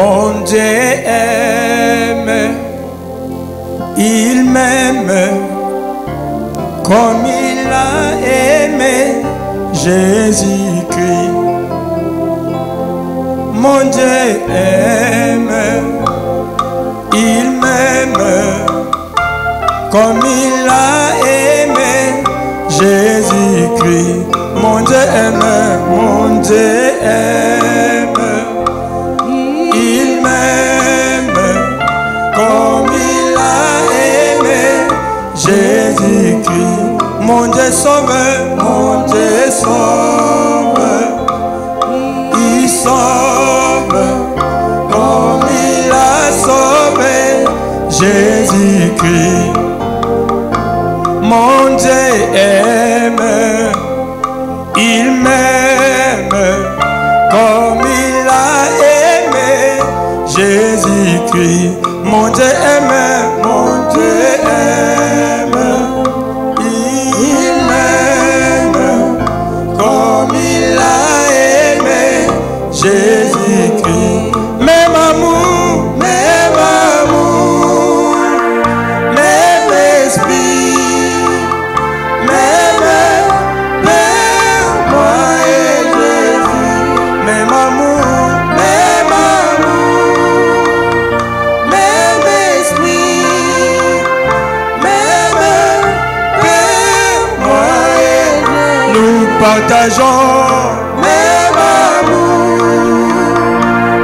Mon Dieu aime, il m'aime comme il a aimé Jésus-Christ. Mon Dieu aime, il m'aime comme il a aimé Jésus-Christ. Mon Dieu aime, mon Dieu aime, il m'aime comme il a aimé Jésus-Christ. Mon Dieu sauve, mon Dieu sauve, il sauve comme il a sauvé Jésus-Christ. Mon Dieu aime, il m'aime comme il a aimé Jésus-Christ. Mon Dieu aime, mon Dieu aime, il m'aime comme il a aimé Jésus-Christ. Même amour, même amour, même esprit, même Père, moi et Jésus. Même amour, même esprit, même Père, moi et Jésus. Nous partageons même amour,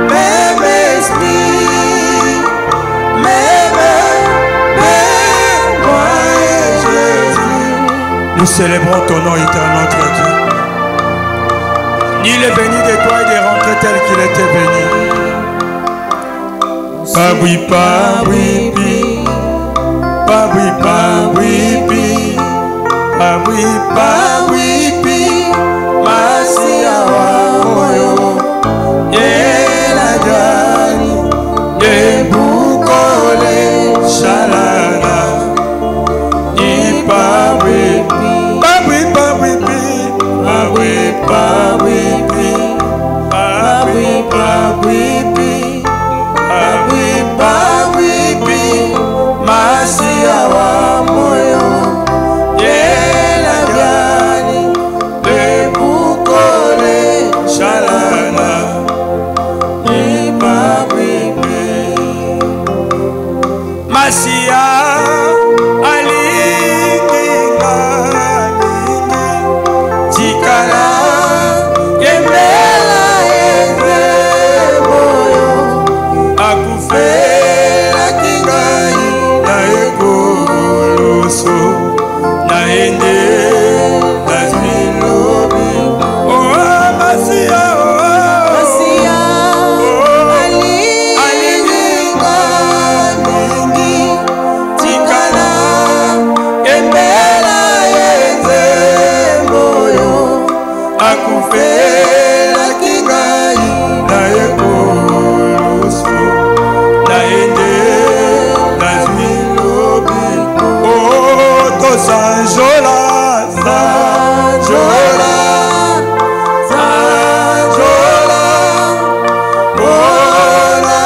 même esprit, même Père, moi et Jésus. Nous célébrons ton nom éternel, notre Dieu. Il est béni de toi et de rentrer tel qu'il était béni. Paboui, paboui, pi. Paboui, paboui, pi. Paboui, paboui, pi. Masia wa moyo. Yela jani. Yebukole shalala. Ipaboui, pi. Paboui, paboui, pi. Paboui, paboui, pi. Paboui, paboui, pi. Paboui, paboui, pi. Masia wa moyo. Yela jani. Yebukole shalala. Ipaboui, pi. Masia alinginga lingi tikala yembela yembe moyo akufela kingai na ekoloso na ende na zilobi. Oh Masia, Masia alinginga lingi tikala yembela yembe moyo akufela kingai na ekoloso na ende na zilobi. Oh tosanjola sanjola sanjola bona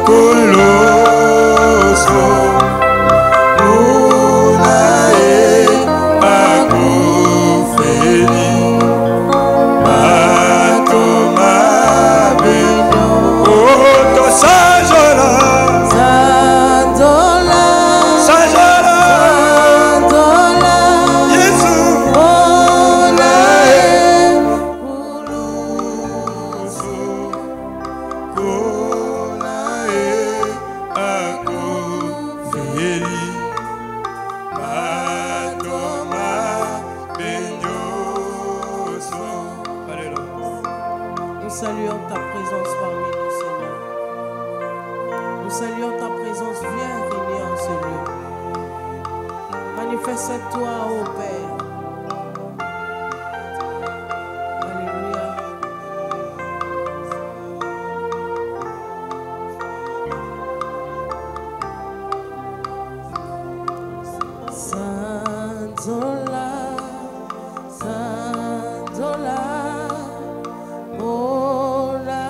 ekoloso bona akufeli batoma beno. Oh tosanjola sanjola sanjola sanjola Yesu bona ekoloso bona akufeli batoma benyoso. Alléluia. Nous saluons ta présence parmi nous, Seigneur. Nous saluons ta présence. Viens régner en ce lieu. Manifeste-toi, ô Père. Alléluia. Sanzola, Sanzola, Mola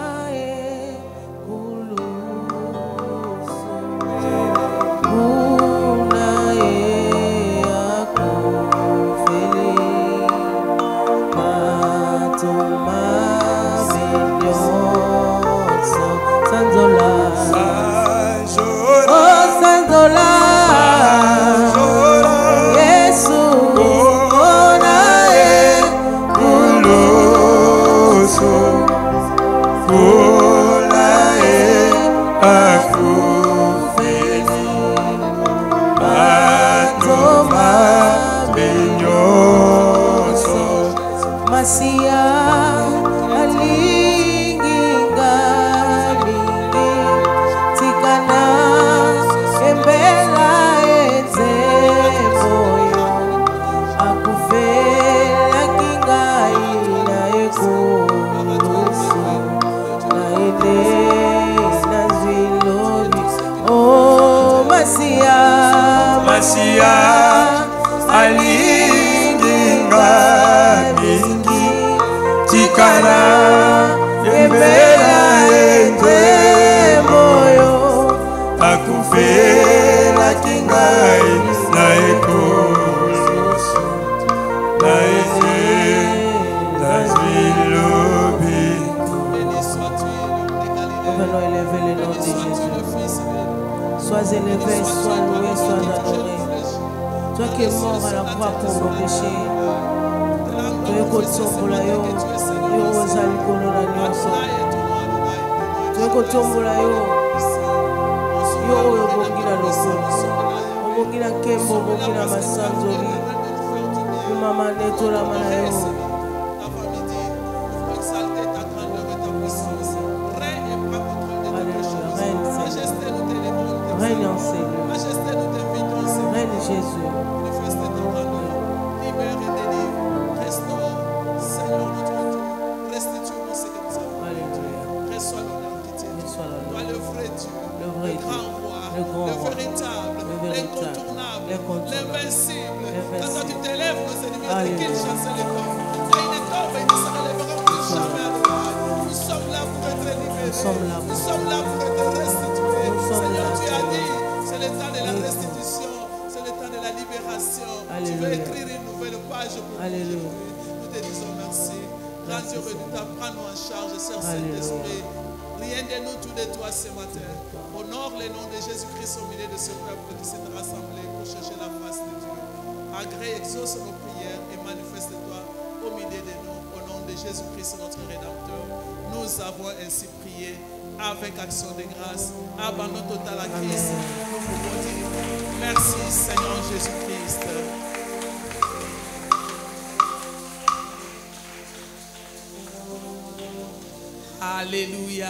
Alléluia.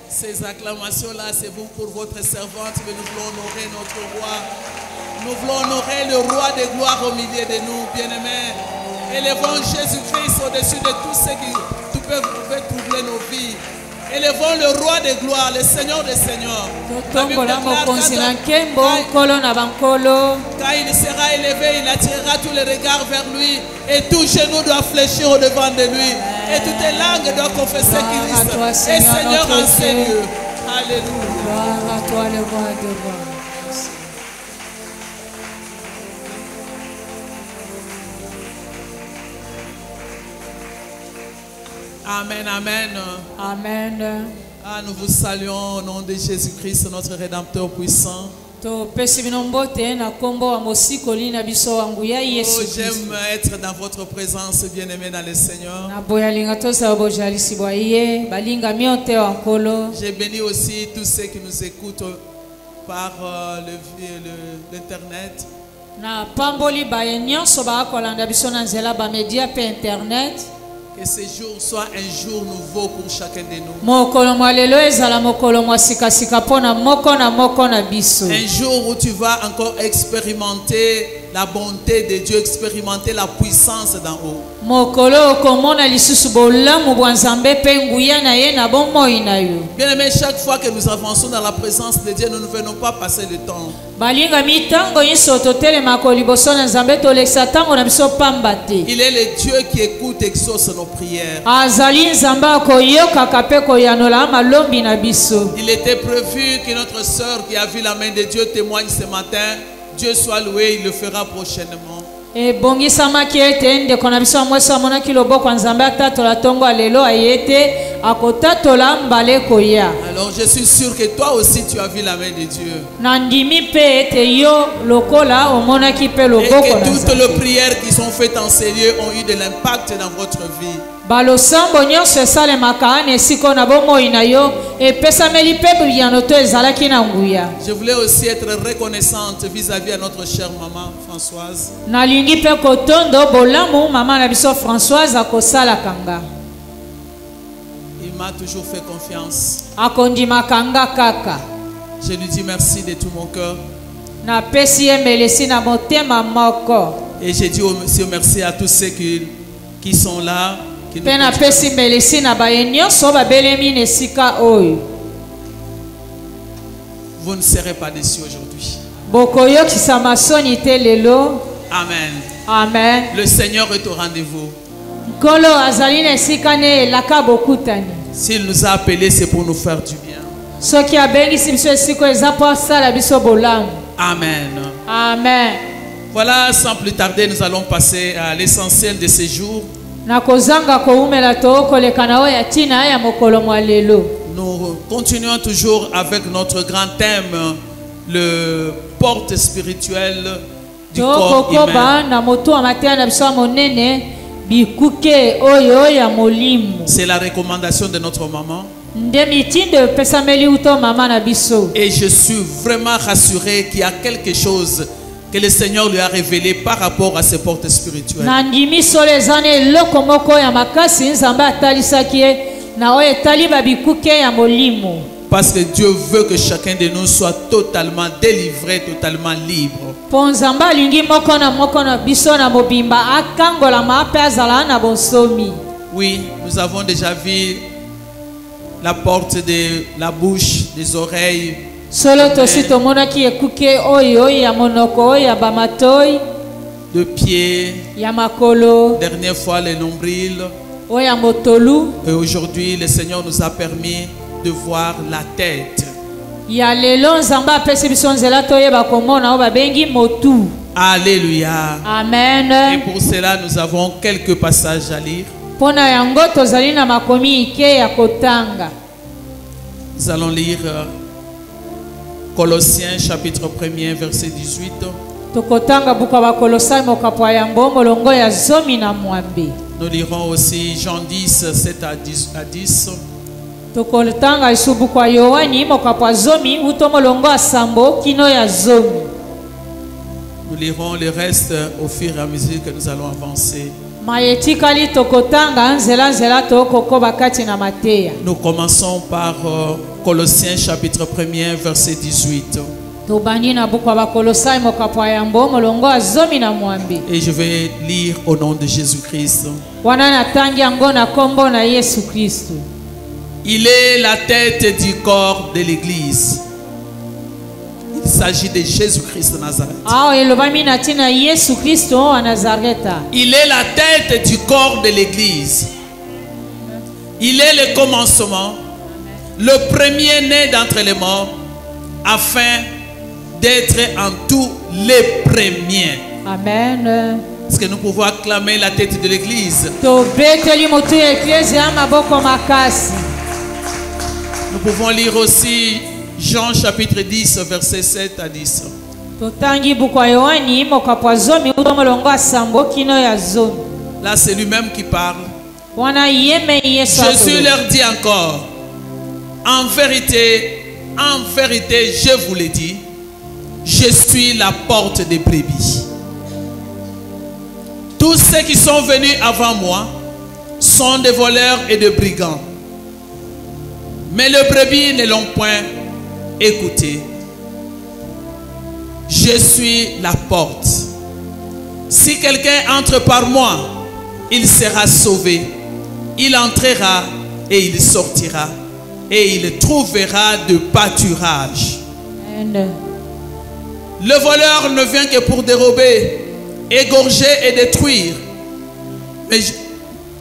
Ces acclamations-là, c'est vous pour votre servante, mais nous voulons honorer notre roi. Nous voulons honorer le roi des gloires au milieu de nous, bien-aimés. Élevons Jésus-Christ au-dessus de tout ce qui peut troubler nos vies. Élevons le roi des gloires, le Seigneur des seigneurs. Quand il sera élevé, il attirera tous les regards vers lui. Et tout genou doit fléchir au-devant de lui. Et toute langue doit confesser qu'il est Seigneur en ces lieux. Alléluia. Gloire à toi, le roi de gloire. Amen, amen. Amen. Ah, nous vous saluons au nom de Jésus-Christ, notre Rédempteur puissant. Oh, j'aime être dans votre présence, bien-aimés dans le Seigneur. J'ai béni aussi tous ceux qui nous écoutent par l'internet. Que ce jour soit un jour nouveau pour chacun de nous. Un jour où tu vas encore expérimenter la bonté de Dieu, expérimenter la puissance d'en haut. Bien aimé, chaque fois que nous avançons dans la présence de Dieu, nous ne venons pas passer le temps. Il est le Dieu qui écoute et exauce nos prières. Il était prévu que notre sœur qui a vu la main de Dieu témoigne ce matin. Dieu soit loué, il le fera prochainement. Alors je suis sûr que toi aussi tu as vu la main de Dieu. Et que toutes les prières qui sont faites en ces lieux ont eu de l'impact dans votre vie. balosambo nyonso esalemaka na esika na bomoi na yo epesameli mpe biyano to ezalaki na nguya. Je voulais aussi être reconnaissante vis-à-vis à notre chère maman Françoise. nalingi mpe kotondo bolamu mama na biso Françoise akosalaka nga. Il m'a toujours fait confiance. akondimaka nga kaka. Je lui dis merci de tout mon cœur. napesi ye melesi na motema moko. Et j'ai dit aussi merci à tous ceux qui sont là. Qui nous mpe napesi melesi na baye nyonso babelemi na esika oyo. Vous ne serez pas déçus aujourd'hui. bokoyokisa masoni te lelo. Amen. amen. Le Seigneur est au rendez-vous. nkolo azali na esika ne elaka bokutani. S'il nous a appelés, c'est pour nous faire du bien. soki abengisi biso esika eza mpo asala biso bolamu. Amen. amen. Voilà, sans plus tarder, nous allons passer à l'essentiel de ces jours. nakozanga koumela tookoleka na oyo ya ntina ya mokolo mwa lelo. Nous continuons toujours avec notre grand thème, le porte spirituel du corps humain. tokokoba na motu wa mateya na biso ya monene bikuke oyo ya molimo. C'est la recommandation de notre maman. nde mitindo epesameli uto mama na biso. Et je suis vraiment rassuré qu'il y a quelque chose que le Seigneur lui a révélé par rapport à ses portes spirituelles. nandimi solo eza na eloko moko ya makasi nzambe atalisaki ye na oyo etali babikuke ya molimo. Parce que Dieu veut que chacun de nous soit totalement délivré, totalement libre. mpo nzambe alingi moko na biso na mobimba akangolama mpe azala na bonsomi. Oui, nous avons déjà vu la porte de la bouche, des oreilles, solo tosi tomonaki ekuke oyo ya monoko oyo ya bamatoi de pieds, ya makolo dernière fois les nombrils. oyo ya motolu. Et aujourd'hui, le Seigneur nous a permis de voir la tête. ya lelo nzambe apesi biso nzela toyeba komona oyo babengi motu. Alléluia. Et amen. pour cela, nous avons quelques passages à lire. mpo na yango tozali na makomi ike ya kotanga. Nous allons lire Colossiens chapitre 1er verset 18. tokotanga buku ya bakolosai mokapo ya yambo molongo ya zomi na mwambe. Nous lirons aussi Jean 10, 7 à 10. tokotanga isu buku ya yohani mokapo ya zomi uto molongo ya sambo kino ya zomi. Nous lirons le reste au fur et à mesure que nous allons avancer. mayetikali tokotanga nzela tokokoba kati na mateya. Nous commençons par Colossiens chapitre 1er verset 18. tobandi na buku ya bakolosai mokapo ya yambo molongo ya zomi na mwambe. Et je vais lire au nom de Jésus-Christ. wana natangi yango na kombo na Yesu Kristo. Il est la tête du corps de l'Église. Il s'agit de Jésus-Christ de Nazareth. awa elobami na ntina Yesu Kristo wa Nazareta. Il est la tête du corps de l'Église. Il est le commencement, le premier-né d'entre les morts, afin d'être en tout les premiers. amen. Est-ce que nous pouvons acclamer la tête de l'Église? tobeteli motu ya eklezia ya maboko makasi. Nous pouvons lire aussi Jean chapitre 10 verset 7 à 10. totangi buku ya yohani mokapo ya zomi uto molongo ya sambo kino ya zomi. Là c'est lui-même qui parle. wana yeme Yesu Jésus akoloba. leur dit encore, en vérité, je vous le dis, je suis la porte des brebis. Tous ceux qui sont venus avant moi sont des voleurs et des brigands. Mais les brebis ne l'ont point écouté. Je suis la porte. Si quelqu'un entre par moi, il sera sauvé. Il entrera et il sortira. Et il trouvera de pâturage. Amen. Le voleur ne vient que pour dérober, égorger et détruire. Mais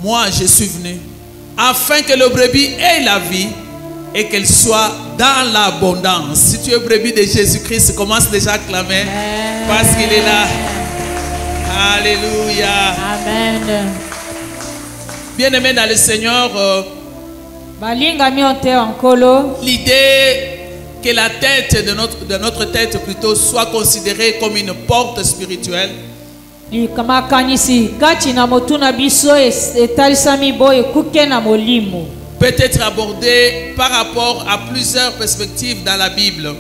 moi, je suis venu afin que le brebis ait la vie et qu'elle soit dans l'abondance. Si tu es brebis de Jésus-Christ, commence déjà à clamer parce qu'il est là. Alléluia. Amen. Bien-aimés dans le Seigneur, balingami ote ankolo. l'idée que la tête de notre tête plutôt soit considérée comme une porte spirituelle makanisi kati na motuna biso etalisami boye ekuke na molimo. Peut être abordé par rapport à plusieurs perspectives dans la Bible.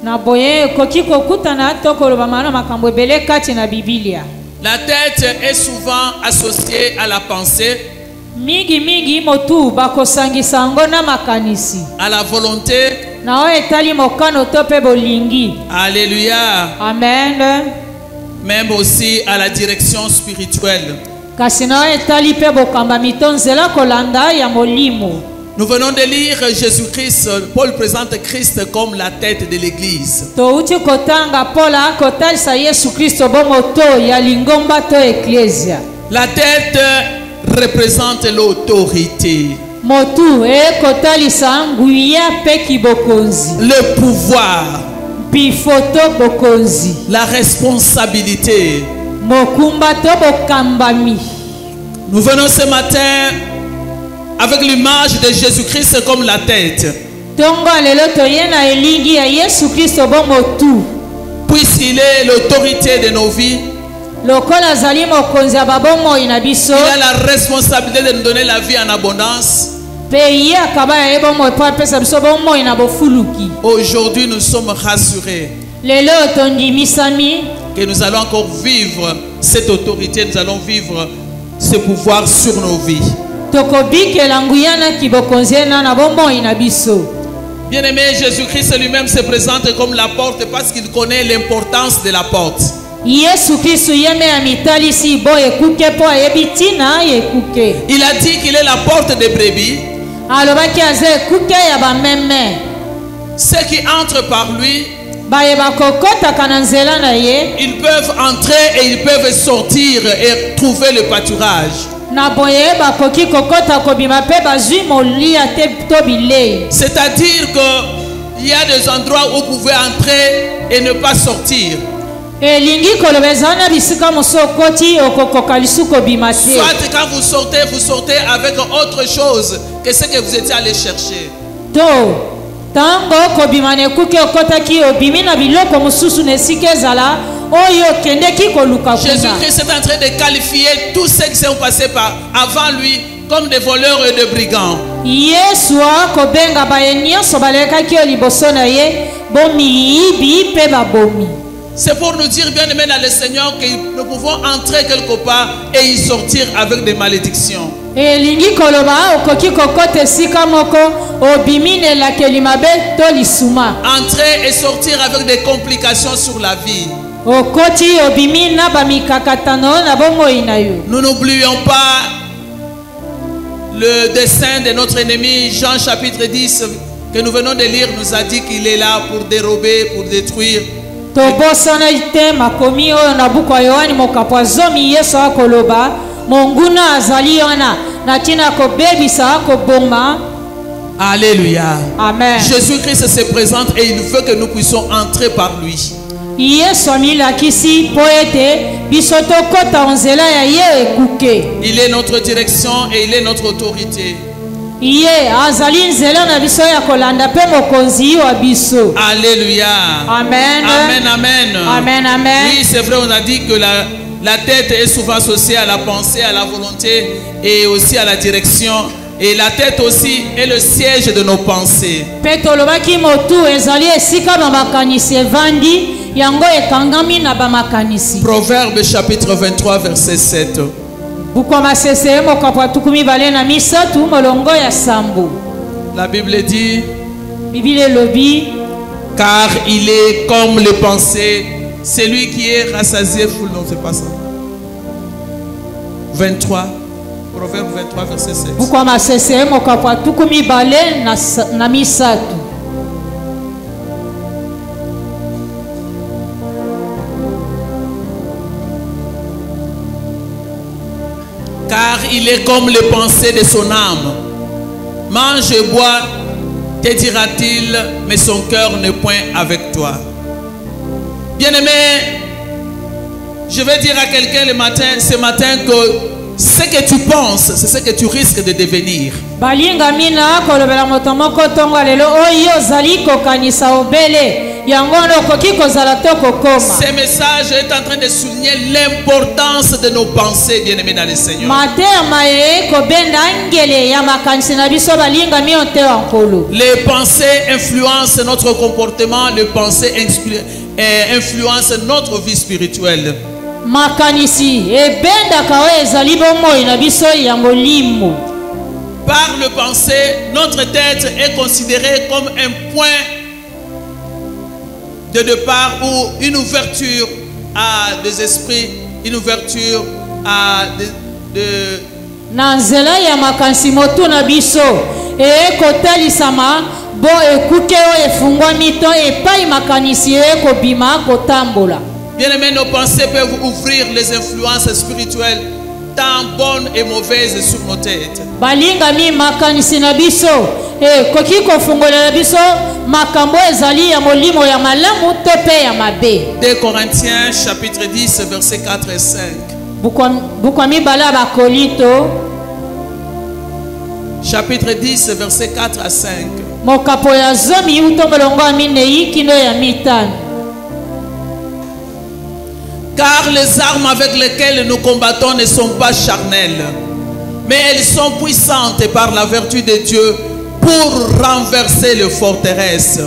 Na boye koki kokutana to koloba mana makambo ebele kati na Biblia. La tête est souvent associée à la pensée, Mingi motu bakosangisa ngo na makanisi. à la volonté. Na oyo etali mokano to pe bolingi. Alléluia. Amen. Même aussi à la direction spirituelle. Kasi na oyo etali pe bokamba mito nzela kolanda ya molimo. Nous venons de lire Jésus-Christ. Paul présente Christ comme la tête de l'Église. Touti kotanga Paula kotalisa Yesu Kristo bomoto ya lingomba to eklesia. La tête représente l'autorité, Motu kotalisa nguya pe kibokonzi. le pouvoir, Bifoto bokonzi. la responsabilité. Mokumba to bokambami. Nous venons ce matin avec l'image de Jésus-Christ comme la tête. Tongo lelo toyena elingi ya Yesu Kristo bomotu. Puisqu'il est l'autorité de nos vies, Lokola zali mokonzi ya babomo ina biso. il a la responsabilité de nous donner la vie en abondance. Pe ye akaba ya ebomo pa pesa biso bomo ina bofuluki. Aujourd'hui, nous sommes rassurés Lelo tondimisami. que nous allons encore vivre cette autorité, nous allons vivre ce pouvoir sur nos vies. Tokobikela nguyana kibokonzi na bomo ina biso. Bien-aimé, Jésus-Christ lui-même se présente comme la porte parce qu'il connaît l'importance de la porte. Yesu Kristo yeme ya mitalisi bo ekuke po ebitina ekuke. Il a dit qu'il est la porte des brebis. Alobaki aze ekuke ya bameme. Ceux qui entrent par lui, Baye bakokota kana nzela na ye. ils peuvent entrer et ils peuvent sortir et trouver le pâturage. Na boye bakoki kokota kobima pe bazwi molia te to bilei. C'est-à-dire qu'il y a des endroits où vous pouvez entrer et ne pas sortir. Elingi kolobezana bisika mosokoti okokoka lisuko bima te. Soit quand vous sortez avec autre chose que ce que vous étiez allé chercher. To tango kobima ne kuke okotaki obimi na biloko mususu nesika ezala oyo kendeki koluka kuna. Jésus-Christ est en train de qualifier tous ceux qui sont passés par avant lui comme des voleurs et des brigands. Yesu akobenga baye nyonso balekaki yo liboso na ye bomiyibi pe babomi. C'est pour nous dire, bien aimés dans le Seigneur, que nous pouvons entrer quelque part et y sortir avec des malédictions. Elingi koloba okoki kokote sika moko obimine la kelimabe to lisuma. Entrer et sortir avec des complications sur la vie. Okoti obimina bamikakatano na bomo inayo. Nous n'oublions pas le dessein de notre ennemi. Jean chapitre 10 que nous venons de lire nous a dit qu'il est là pour dérober, pour détruire. Tobosana ite makomi oyo na buku ya Yohani mokapwa zomi Yesu akoloba monguna azali wana na tina kobebisa akoboma. Alléluia. Amen. Jésus-Christ se présente et il veut que nous puissions entrer par lui. Yesu amilakisi po ete biso tokota onzela ya ye ekuke. Il est notre direction et il est notre autorité. Ye azali nzela na biso ya kolanda pe mokonzi wa biso. Alléluia. Amen. Amen, amen. Amen, amen. Oui, c'est vrai, on a dit que la tête est souvent associée à la pensée, à la volonté et aussi à la direction. Et la tête aussi est le siège de nos pensées. Petolobaki motu ezali esika ba makanisi evandi yango ekangami na ba makanisi. Proverbe chapitre 23 verset 7. Bukoma sese mokapwa tukumi bale na misatu molongo ya sambo. La Bible dit, Bible lobi car il est comme les pensées, celui qui est rassasié foule. Non, c'est pas ça. 23. Proverbe 23 verset 7. Bukoma sese mokapwa tukumi bale na misatu. Car il est comme les pensées de son âme. Mange et bois, te dira-t-il, mais son cœur n'est point avec toi. Bien-aimé, je vais dire à quelqu'un ce matin que ce que tu penses, c'est ce que tu risques de devenir. Balinga mina kolobela motomoko tonga lelo oyo zali kokanisa obele yango wana okoki kozala to kokoma. Ce message est en train de souligner l'importance de nos pensées, bien-aimés dans le Seigneur. Matema ye kobenda ngele ya makanisi na biso balingami yo te wa nkolo. Les pensées influencent notre comportement, les pensées influencent notre vie spirituelle. Makanisi ebendaka oyo ezali bomoi na biso ya molimo. Par le pensée, notre tête est considérée comme un point de départ ou une ouverture à des esprits, une ouverture à na nzela ya makanisi motu na biso ekotalisama bo ekuke oyo efungwami to epai makanisi ekobima kotambola. Bien-aimés, nos pensées peuvent ouvrir les influences spirituelles tant bonnes et mauvaises sur nos têtes. Balingami makanisi na biso koki kofungolela biso makambo ezali ya molimo ya malamu to pe ya mabe. 2 Corinthiens chapitre 10 versets 4 et 5. Bukwami bala bakolito chapitre 10 versets 4 à 5. Mokapo ya zomi utombolongo aminei kino ya mitano. Car les armes avec lesquelles nous combattons ne sont pas charnelles, mais elles sont puissantes par la vertu de Dieu pour renverser les forteresses.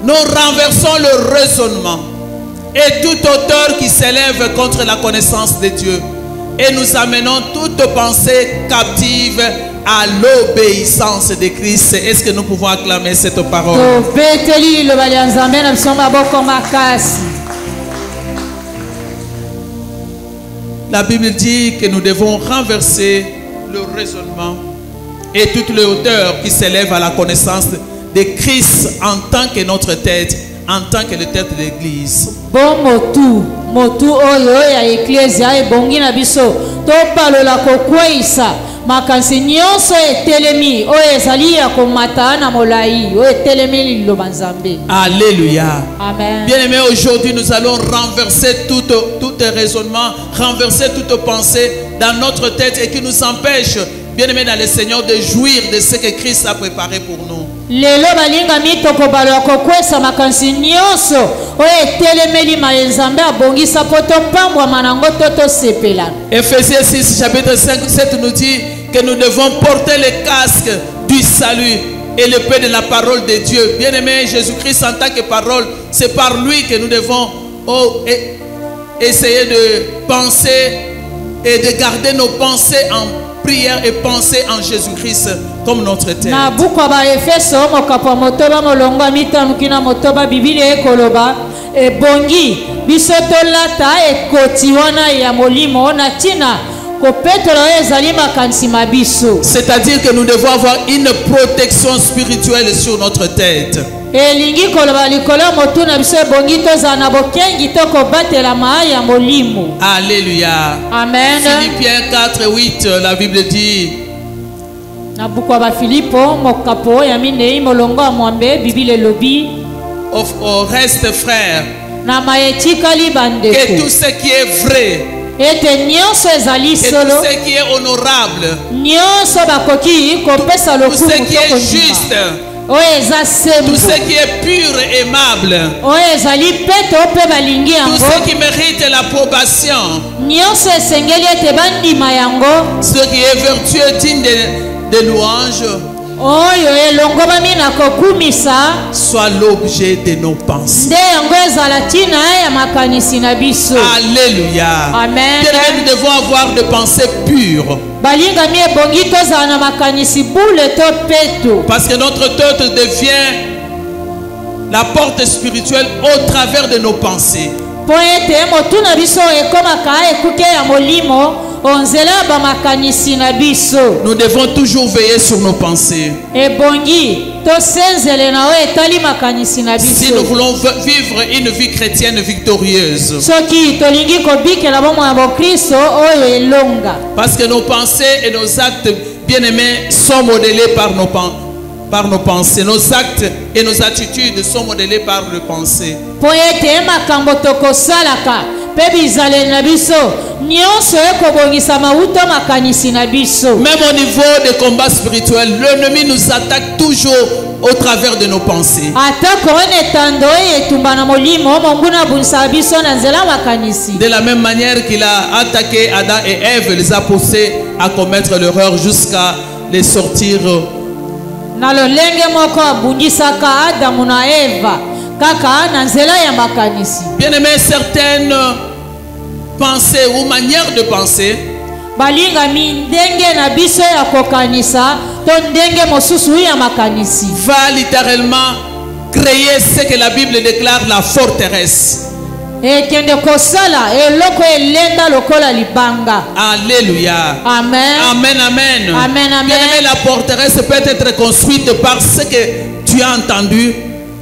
Nous renversons le raisonnement et toute hauteur qui s'élève contre la connaissance de Dieu, et nous amenons toute pensée captive à l'obéissance de Christ. Est-ce que nous pouvons acclamer cette parole? La Bible dit que nous devons renverser le raisonnement et toute les hauteurs qui s'élèvent à la connaissance de Christ en tant que notre tête, en tant que la tête de l'Église. Bon motu oyo ya ecclesia ebongi na biso to palola kokweisa makanisi nyonso etelemi oyo ezali ya komata na molai oyo etelemi liloba Nzambe. Alléluia. Amen. Bien-aimés, aujourd'hui nous allons renverser tout raisonnement, renverser toute pensée dans notre tête et qui nous empêche, bien-aimés dans le Seigneur, de jouir de ce que Christ a préparé pour nous. Lelo balingami tokobala kokwesa makanisi nyonso oyo etelemeli Nzambe abongisa poto pambwa manango toto sepela. Ephésiens 6 chapitre 5 7 nous dit que nous devons porter le casque du salut et le paix de la parole de Dieu. Bien-aimé, Jésus-Christ en tant que parole, c'est par lui que nous devons essayer de penser et de garder nos pensées en prière et penser en Jésus-Christ comme notre tête. Na buku ba Efeso mokapo motoba molongo mitano kina motoba Biblia ekoloba ebongi biso tolata ekoti wana ya molimo na tina ko petolo ezali makanisi mabiso. C'est-à-dire que nous devons avoir une protection spirituelle sur notre tête. Elingi koloba likolo motu na biso ebongi toza na bokengi to kobatela maa ya molimo. Alléluia. Amen. Philippiens 4:8, la Bible dit. Na buku ba Filipo mokapo ya minei molongo ya mwambe Biblia elobi. Au reste, frères, que tout ce qui est vrai, et tout ce qui est honorable, tout ce qui est juste, tout ce qui est pur et aimable, tout ce qui mérite l'approbation, ce qui est vertueux, digne de louange, soit l'objet de nos pensées. Alléluia. Amen. Nous devons avoir des pensées pures. Parce que notre tête devient la porte spirituelle au travers de nos pensées. Nous devons toujours veiller sur nos pensées. Si nous voulons vivre une vie chrétienne victorieuse. Parce que nos pensées et nos actes, bien-aimés, sont modélés par nos pensées. Nos actes et nos attitudes sont modélés par nos pensées. Même au niveau des combats spirituels, l'ennemi nous attaque toujours au travers de nos pensées. De la même manière qu'il a attaqué Adam et Ève, les a poussés à commettre l'erreur jusqu'à les sortir. Bien aimé, certaines pensées ou manières de penser va littéralement créer ce que la Bible déclare la forteresse. Alléluia. Amen. Amen, amen. Amen, amen. Bien aimé, la forteresse peut être construite par ce que tu as entendu,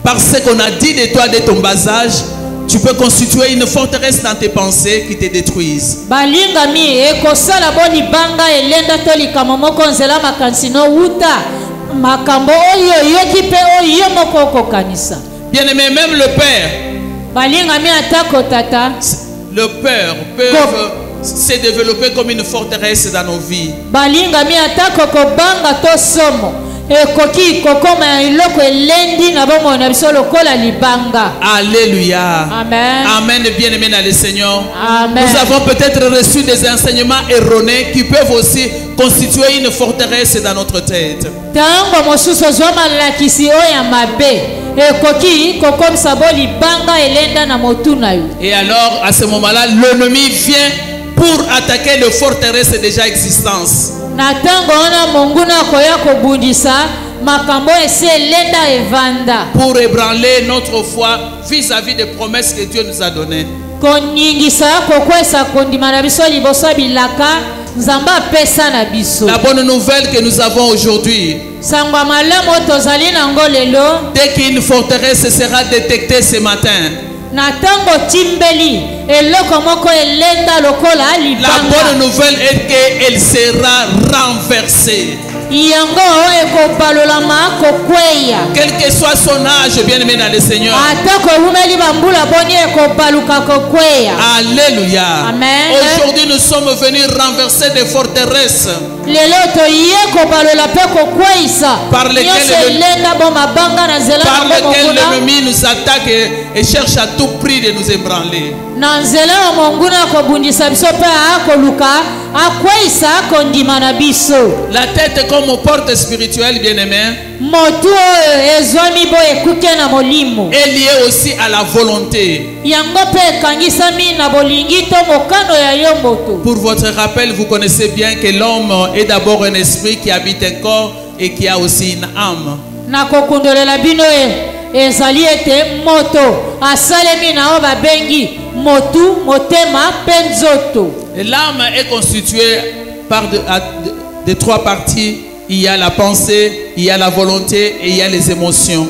par ce qu'on a dit de toi, de ton bas âge. Tu peux constituer une forteresse dans tes pensées qui te détruisent. Bien aimé, même le père peut se développer comme une forteresse dans nos vies. Alléluia. Amen. Amen. Bien aimé dans le Seigneur. Amen. Nous avons peut-être reçu des enseignements erronés qui peuvent aussi constituer une forteresse dans notre tête. Et alors, à ce moment-là, l'ennemi vient pour attaquer les forteresses déjà existantes. Pour ébranler notre foi vis-à-vis des promesses que Dieu nous a données. La bonne nouvelle que nous avons aujourd'hui, dès qu'une forteresse sera détectée ce matin, la bonne nouvelle est qu'elle sera renversée. Quel que soit son âge, bien aimé dans le Seigneur. Alléluia. Amen. Aujourd'hui, nous sommes venus renverser des forteresses par lesquelles l'ennemi nous attaque et cherche à tout prix de nous ébranler. La tête comme porte spirituelle, bien aimé, est liée aussi à la volonté. Pour votre rappel, vous connaissez bien que l'homme est d'abord un esprit qui habite un corps et qui a aussi une âme. L'âme est constituée par de trois parties. Il y a la pensée, il y a la volonté et il y a les émotions.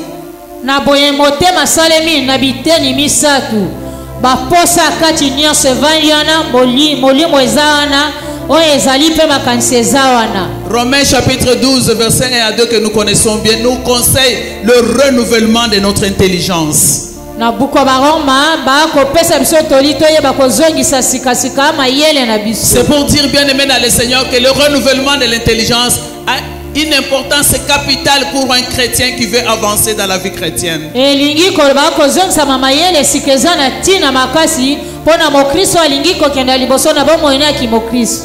Romains chapitre 12 verset 1 à 2 que nous connaissons bien nous conseille le renouvellement de notre intelligence. C'est pour dire, bien aimé dans le Seigneur, que le renouvellement de l'intelligence a une importance capitale pour un chrétien qui veut avancer dans la vie chrétienne.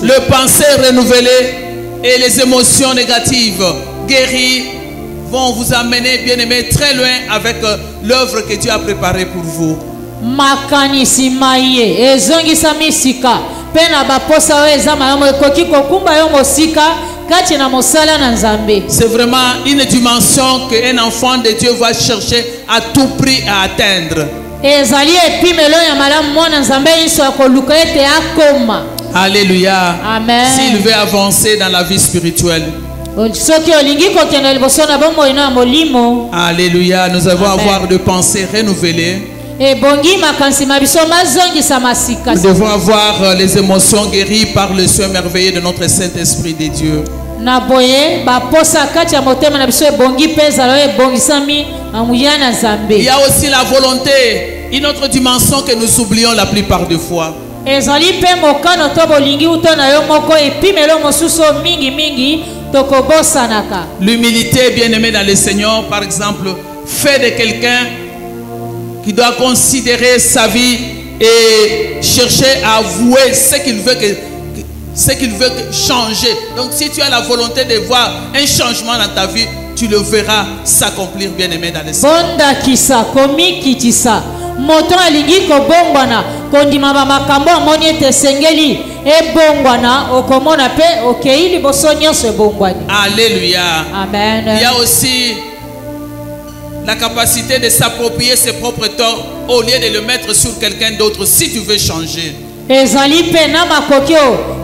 Le pensée renouvelé et les émotions négatives guéries vont vous amener, bien aimé, très loin avec l'œuvre que Dieu a préparée pour vous. C'est vraiment une dimension qu'un enfant de Dieu va chercher à tout prix à atteindre. Alléluia. Amen. S'il veut avancer dans la vie spirituelle. Alléluia. Nous avons avoir de pensées renouvelées. Nous devons avoir les émotions guéries par le soin merveilleux de notre Saint-Esprit de Dieu. Il y a aussi la volonté, une autre dimension que nous oublions la plupart des fois. ezali pe mokano to bolingi uto na yo moko epimelo mosusu mingi mingi tokobosanaka. L'humilité, bien-aimé dans le Seigneur, par exemple, fait de quelqu'un qui doit considérer sa vie et chercher à avouer ce qu'il veut changer. Donc si tu as la volonté de voir un changement dans ta vie, tu le verras s'accomplir, bien-aimé dans le Seigneur. Bonda kisa komi kitisa moto alingi ko bongwana kondima ba makambo amoni ete sengeli e bongwana okomona pe okei liboso nyonso ebongwani. Alléluia. Amen. Il y a aussi la capacité de s'approprier ses propres torts au lieu de le mettre sur quelqu'un d'autre si tu veux changer. Ezali pe na makoki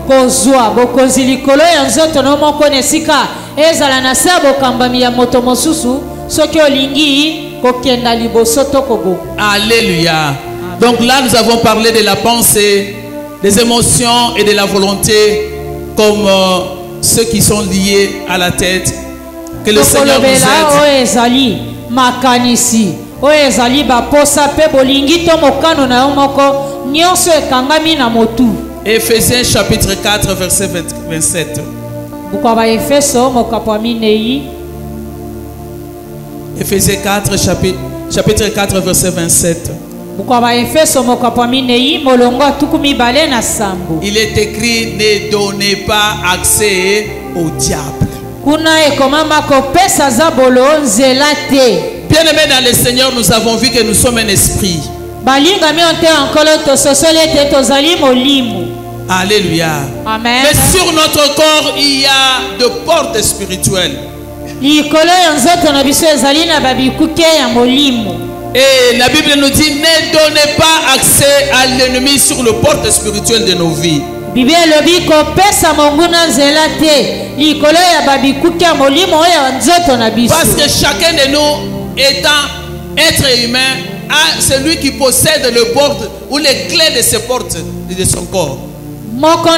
kozwa bokonzi likolo ya nzoto no moko nesika ezala na se bokambami ya moto mosusu soki olingi kokenda liboso to kobo. Alléluia. Donc là nous avons parlé de la pensée, des émotions et de la volonté comme ceux qui sont liés à la tête. Que le Seigneur nous aide. Ezali makanisi ezali baposa pe bolingi to mokano na yo moko nyonso ekangami na motu. Éphésiens chapitre 4 verset 27. Bukwa ba Efeso mokapo minei. Éphésiens 4 chapitre 4 verset 27. Bukwa ba Efeso mokapo minei molongo tukumi bale na sambo. Il est écrit: ne donnez pas accès au diable. Kuna ekomama kopesa zabolo nzela te. Bien-aimés dans le Seigneur, nous avons vu que nous sommes un esprit. Alléluia. Amen. Mais sur notre corps, il y a de portes spirituelles. Et la Bible nous dit: ne donnez pas accès à l'ennemi sur le porte spirituelle de nos vies. Parce que chacun de nous, étant être humain, a celui qui possède le porte ou les clés de ses portes de son corps. Moko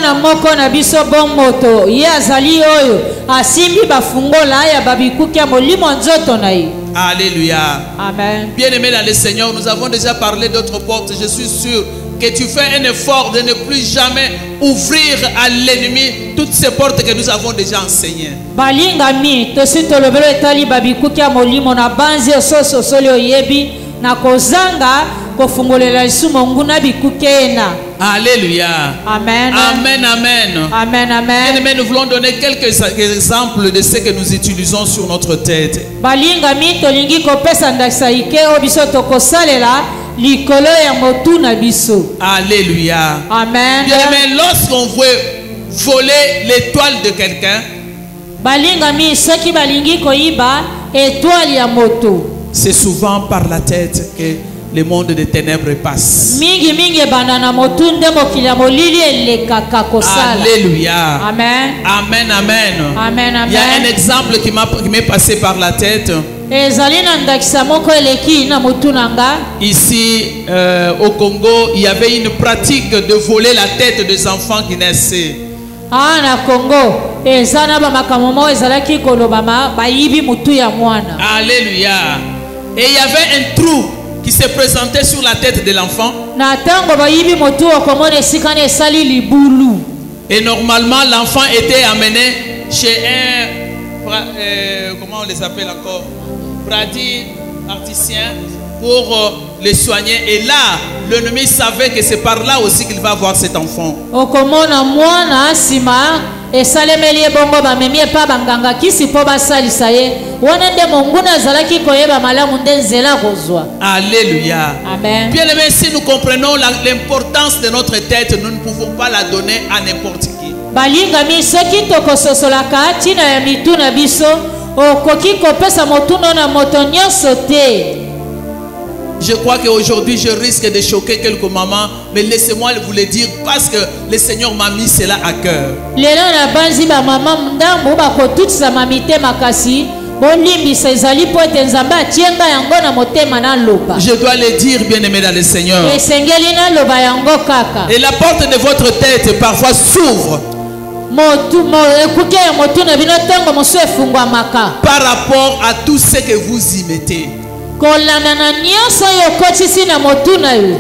na biso bon moto ye azali oyo asimbi bafungola ya babikuki ya molimo nzoto na ye. Alléluia. Amen. Bien-aimés dans le Seigneur, nous avons déjà parlé d'autres portes. Je suis sûr que tu fais un effort de ne plus jamais ouvrir à l'ennemi toutes ces portes que nous avons déjà enseignées. Balingami tosi tolobelo etali babikuki ya molimo na banzi ososo soli oyebi na kozanga kofungolela lisumo nguna bikuki ena. Alléluia. Amen. Amen, amen. Amen, amen. Bien-aimés, nous voulons donner quelques exemples de ce que nous utilisons sur notre tête. Balingami tolingi kopesa ndakisa ike obiso tokosalela likolo ya motu na biso. Alléluia. Amen. Bien-aimés, lorsqu'on veut voler l'étoile de quelqu'un, balingami soki balingi koyiba étoile ya moto, c'est souvent par la tête que le monde des ténèbres passe. Mingi mingi banana motu nde mokili ya molili elekaka kosala. Alléluia. Amen. Amen, amen. Amen, amen. Il y a un exemple qui m'est passé par la tête. Ici au Congo, il y avait une pratique de voler la tête des enfants qui naissaient. Na Congo, Alléluia. Et il y avait un trou qui se présentait sur la tête de l'enfant. Et normalement, l'enfant était amené chez un comment on les appelle encore, praticien, pour les soigner. Et là, l'ennemi savait que c'est par là aussi qu'il va avoir cet enfant. Alléluia. Amen. Bien aimé, si nous comprenons l'importance de notre tête, nous ne pouvons pas la donner à n'importe qui. Je crois qu'aujourd'hui je risque de choquer quelques mamans, mais laissez-moi vous le dire parce que le Seigneur m'a mis cela à cœur. Je dois le dire, bien aimé dans le Seigneur. Et la porte de votre tête parfois s'ouvre par rapport à tout ce que vous y mettez.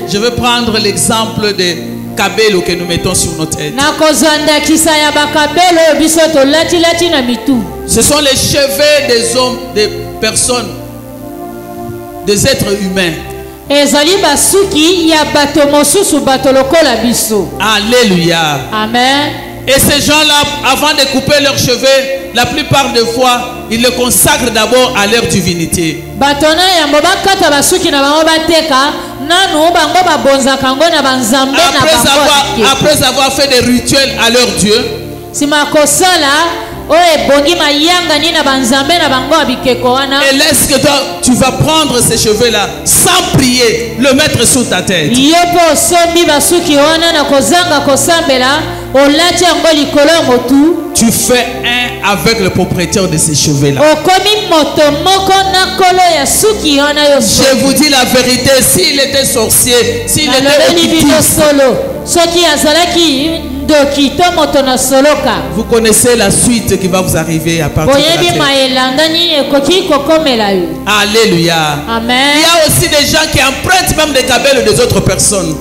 Je vais prendre l'exemple de kabelo que nous mettons sur nos têtes. Ce sont les cheveux des hommes, des personnes, des êtres humains. Alléluia. Amen. Et ces gens-là, avant de couper leurs cheveux, la plupart des fois, ils le consacrent d'abord à leur divinité. Après avoir fait des rituels à leur Dieu, et laisse que toi, tu vas prendre ces cheveux-là sans prier, le mettre sous ta tête. Tu fais un avec le propriétaire de ces cheveux-là. Je vous dis la vérité, s'il était sorcier, s'il était occultiste, vous connaissez la suite qui va vous arriver à partir de la terre. Alléluia. Amen. Il y a aussi des gens qui empruntent même des cabelles des autres personnes.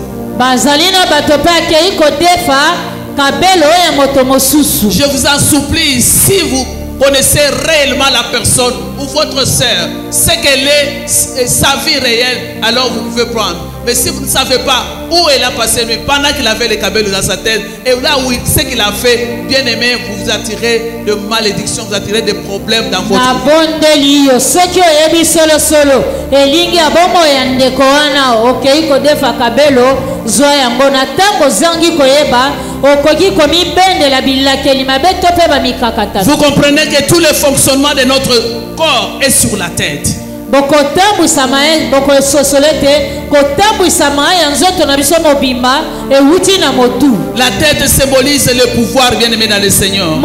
Je vous en supplie, si vous connaissez réellement la personne ou votre sœur, ce qu'elle est, sa vie réelle, alors vous pouvez prendre. Mais si vous ne savez pas où elle a passé nuit, pendant qu'il avait les cabelles dans sa tête, et là où ce qu'il a fait, bien aimé, vous vous attirez de malédictions, vous attirez des problèmes dans votre vie. Vous comprenez que tout le fonctionnement de notre corps est sur la tête. La tête symbolise le pouvoir, bien aimé dans le Seigneur.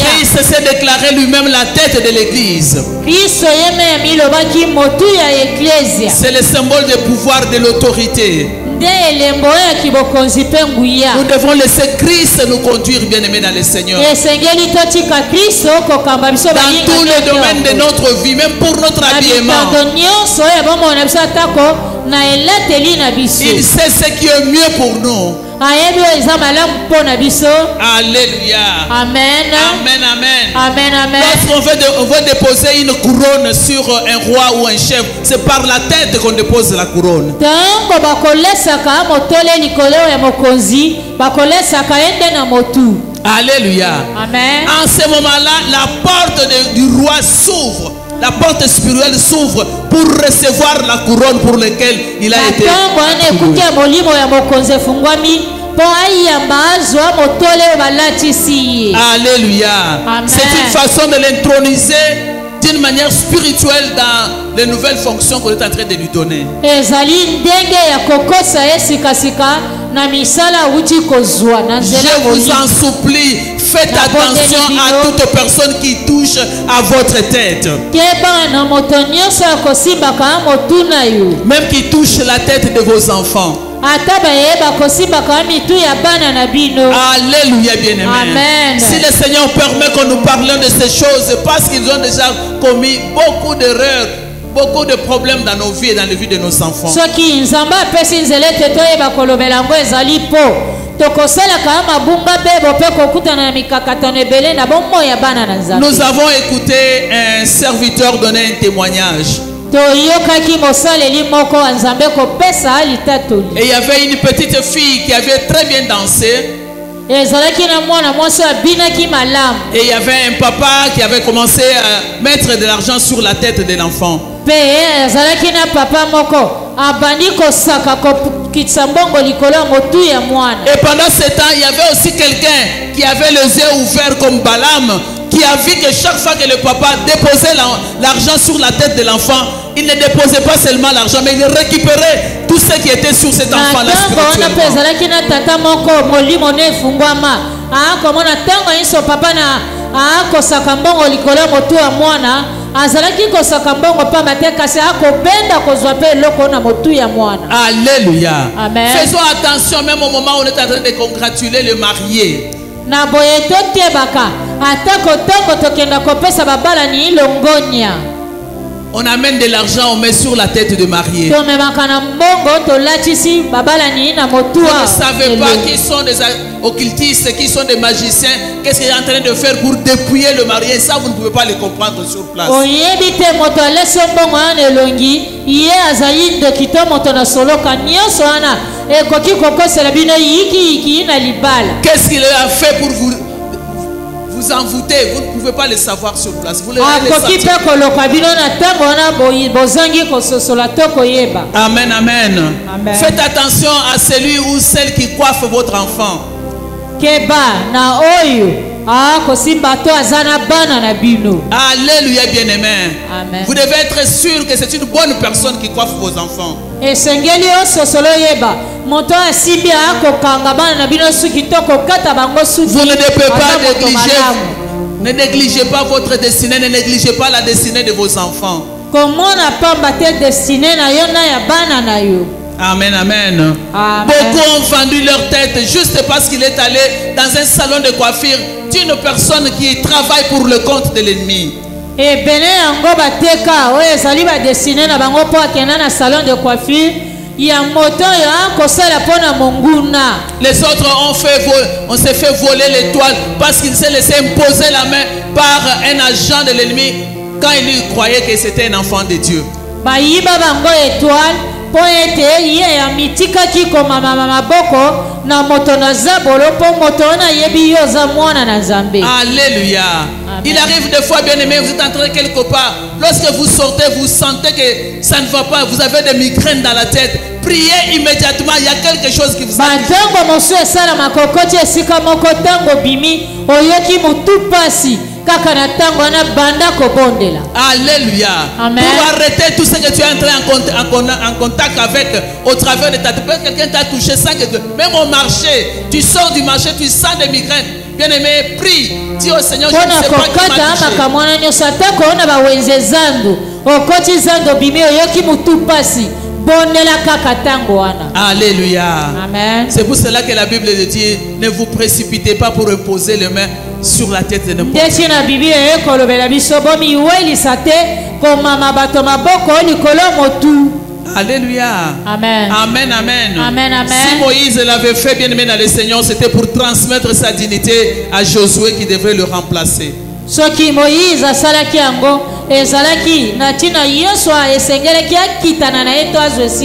Christ s'est déclaré lui-même la tête de l'église. C'est le symbole du pouvoir, de l'autorité. Nous devons laisser Christ nous conduire, bien aimé dans le Seigneur. Dans tous les domaines de notre vie, même pour notre habillement. Il sait ce qui est mieux pour nous. Alléluia. Amen. Amen, amen. Amen, amen. Lorsqu'on veut déposer une couronne sur un roi ou un chef, c'est par la tête qu'on dépose la couronne. Alléluia. Amen. En ce moment-là, la porte du roi s'ouvre. La porte spirituelle s'ouvre pour recevoir la couronne pour laquelle il a été. Alléluia. C'est une façon de l'introniser d'une manière spirituelle dans les nouvelles fonctions qu'on est en train de lui donner. Je vous en supplie, faites attention à toute personne qui touche à votre tête. Même qui touche la tête de vos enfants. Alléluia, bien-aimé. Amen. Si le Seigneur permet que nous parlions de ces choses, parce qu'ils ont déjà commis beaucoup d'erreurs, beaucoup de problèmes dans nos vies et dans les vies de nos enfants. Nous avons écouté un serviteur donner un témoignage. Et il y avait une petite fille qui avait très bien dansé. Et il y avait un papa qui avait commencé à mettre de l'argent sur la tête de l'enfant. Et pendant ce temps, il y avait aussi quelqu'un qui avait les yeux ouverts comme Balaam, qui a vu que chaque fois que le papa déposait l'argent sur la tête de l'enfant, il ne déposait pas seulement l'argent, mais il récupérait tout ce qui était sur cet enfant-là spirituellement. Alléluia. Amen. Faisons attention même au moment où on est en train de congratuler le marié. On amène de l'argent, on met sur la tête de marié. Vous tomemaka na mbongo tolatisi babalani na motua. Vous ne savez pas qui sont des occultistes, qui sont des magiciens. Qu'est-ce qu'il est en train de faire pour dépouiller le marié? Ça, vous ne pouvez pas le comprendre sur place. Oyebi te moto alesi mbongo wana elongi ye azali ndokito moto na soloka nyonso wana ekoki kokosela bino yiki na libala. Qu'est-ce qu'il a fait pour vous envoûter? Vous ne pouvez pas le savoir sur place. Vous le sentir. Amen, amen, amen. Faites attention à celui ou celle qui coiffe votre enfant. Alléluia, bien-aimé. Vous devez être sûr que c'est une bonne personne qui coiffe vos enfants. Vous ne devez pas négliger. Ne négligez pas votre destinée, ne négligez pas la destinée de vos enfants. Amen, amen. Beaucoup ont vendu leur tête juste parce qu'il est allé dans un salon de coiffure d'une personne qui travaille pour le compte de l'ennemi. Les autres on s'est fait voler l'étoile parce qu'il s'est laissé imposer la main par un agent de l'ennemi quand il croyait que c'était un enfant de Dieu. Alléluia. Il arrive des fois, bien aimé, vous êtes entré quelque part. Lorsque vous sortez, vous sentez que ça ne va pas. Vous avez des migraines dans la tête. Priez immédiatement. Il y a quelque chose qui vous arrive. Alléluia. Amen. Pour arrêter tout ce que tu es entré en contact avec au travers de ta tête. Quelqu'un t'a touché sans que même au marché, tu sors du marché, tu sens des migraines. Bien aimé, prie. Dis au Seigneur, je ne sais pas qui m'a Alléluia. Amen. C'est pour cela que la Bible dit, ne vous précipitez pas pour imposer les mains sur la tête de n'importe qui. Alléluia. Amen. Amen, amen. Amen, amen. Si Moïse l'avait fait, bien aimé dans le Seigneur, c'était pour transmettre sa dignité à Josué qui devrait le remplacer.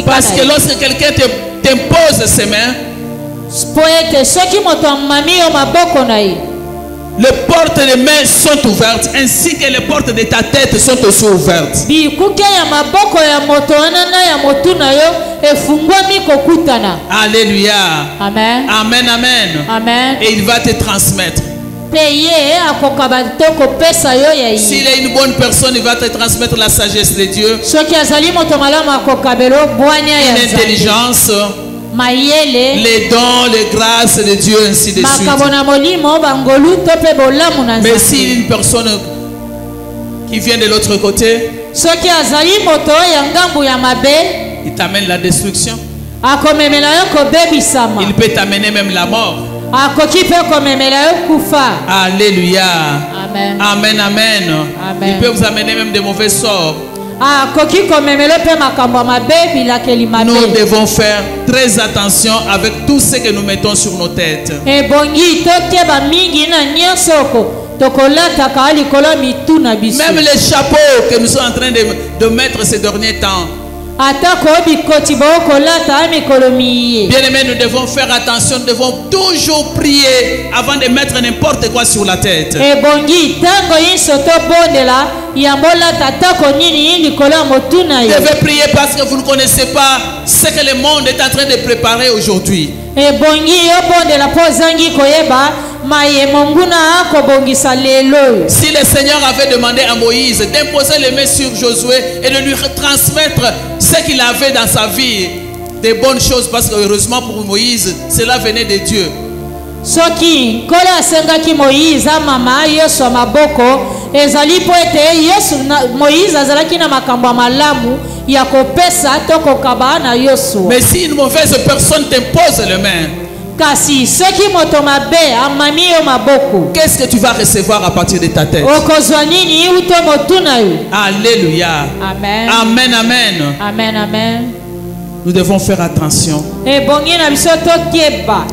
Parce que lorsque quelqu'un t'impose ses mains, les portes des mains sont ouvertes, ainsi que les portes de ta tête sont aussi ouvertes. Alléluia. Amen. Amen, amen. Amen. Et il va te transmettre. S'il est une bonne personne, il va te transmettre la sagesse de Dieu, l'intelligence, les dons, les grâces de Dieu, ainsi de suite. Mais si une personne qui vient de l'autre côté, il t'amène la destruction. Il peut t'amener même la mort. Alléluia. Amen. Amen, amen. Amen. Il peut vous amener même de mauvais sorts. Nous devons faire très attention avec tout ce que nous mettons sur nos têtes. Même les chapeaux que nous sommes en train de mettre ces derniers temps. Bien aimé, nous devons faire attention, nous devons toujours prier avant de mettre n'importe quoi sur la tête. Vous devez prier parce que vous ne connaissez pas ce que le monde est en train de préparer aujourd'hui. Si le Seigneur avait demandé à Moïse d'imposer les mains sur Josué et de lui transmettre ce qu'il avait dans sa vie, des bonnes choses, parce que heureusement pour Moïse, cela venait de Dieu. Mais si une mauvaise personne t'impose les mains, kasi soki moto mabe amami yo maboko qu'est-ce que tu vas recevoir à partir de ta tête? okozwa nini uto motuna yo. Alléluia. Amen. Amen, amen. Amen, amen. Nous devons faire attention. Ebongi na biso tokeba.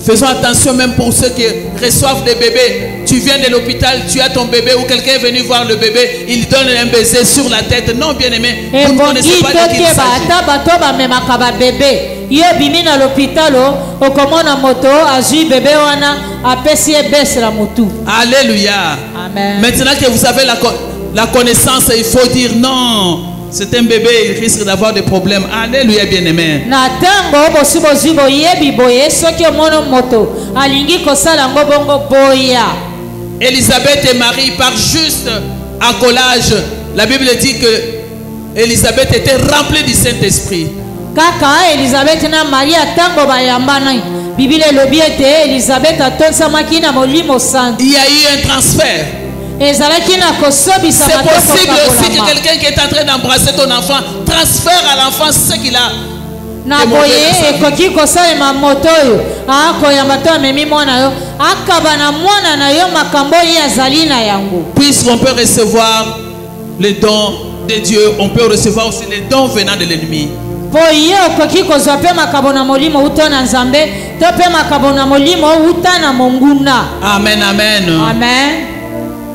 Faisons attention même pour ceux qui reçoivent des bébés. Tu viens de l'hôpital, tu as ton bébé ou quelqu'un est venu voir le bébé, il donne un baiser sur la tête. Non, bien aimé, vous ne connaissez pas de qui il s'agit. Ata bato bamemaka babebe yo bimi na l'hôpital okomona moto azwi bebe wana apesi ebese la motu. Alléluia. Amen. Maintenant que vous avez la connaissance, il faut dire non. C'est un bébé, il risque d'avoir des problèmes. Alléluia, bien-aimé. Na tango bosi bozi boyebi boye soki omono moto alingi kosala ngo bongo boya. Élisabeth et Marie par juste accolage. La Bible dit que Élisabeth était remplie du Saint-Esprit. Kaka Elisabeth na Maria tango bayambana. Bible elobi ete Elisabeth atonsamaki na molimo santo. Il y a eu un transfert. C'est possible aussi que quelqu'un qui est en train d'embrasser ton enfant transfère à l'enfant ce qu'il a. Puisqu'on peut recevoir les dons de Dieu, on peut recevoir aussi les dons venant de l'ennemi. Amen, amen. Amen.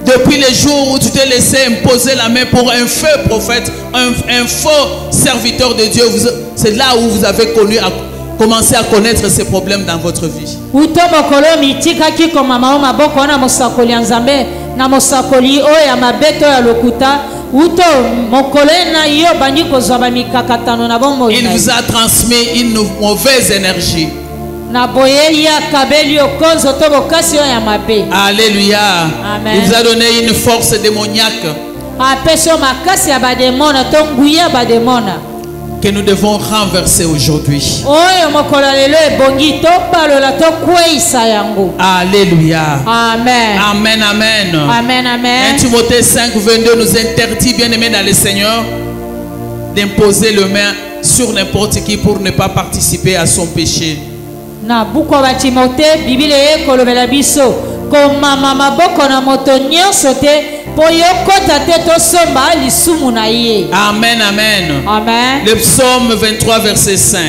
Depuis les jours où tu t'es laissé imposer la main pour un faux prophète, un faux serviteur de Dieu, c'est là où vous avez commencé à connaître ces problèmes dans votre vie. Il vous a transmis une mauvaise énergie. Alléluia. Amen. Il vous a donné une force démoniaque que nous devons renverser aujourd'hui. Alléluia. Amen. Amen, amen. Amen, amen. 1 Timothée 5, 22 nous interdit, bien aimés dans le Seigneur, d'imposer le main sur n'importe qui pour ne pas participer à son péché. Na buko ba Timothée Bible ekolobela biso komama maboko na moto nyonso te po yokota te tosomba lisumu na ye. Amen, amen. Amen. Le psaume 23 verset 5.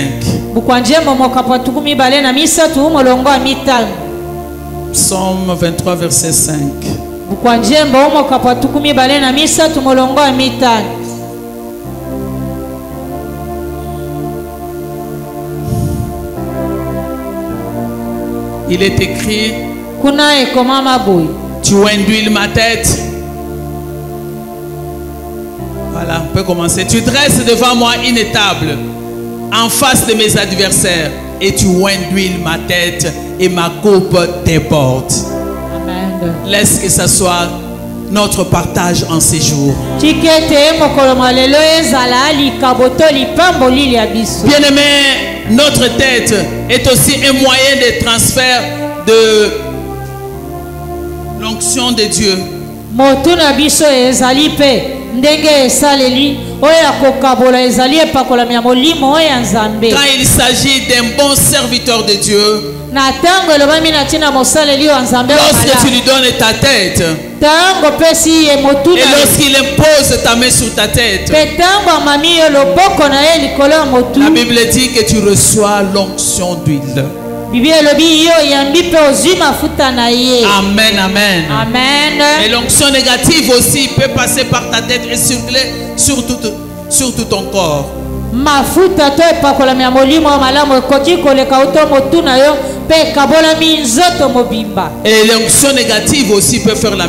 Bukwanje momoka tukumi bale na misatu molongo a mitano. Psaume 23 verset 5. Bukwanje momoka tukumi bale na misatu molongo a mitano. Il est écrit, tu induis ma tête. Voilà, on peut commencer. Tu dresses devant moi une table en face de mes adversaires et tu induis ma tête et ma coupe déborde. Amen. Laisse que ça soit notre partage en ces jours. Bien-aimé, notre tête est aussi un moyen de transfert de l'onction de Dieu. Quand il s'agit d'un bon serviteur de Dieu, lorsque tu lui donnes ta tête et lorsqu'il impose ta main sur ta tête, la Bible dit que tu reçois l'onction d'huile. Amen, amen. Amen. Et l'onction négative aussi peut passer par ta tête et circuler sur tout ton corps. Et l'onction négative aussi peut faire la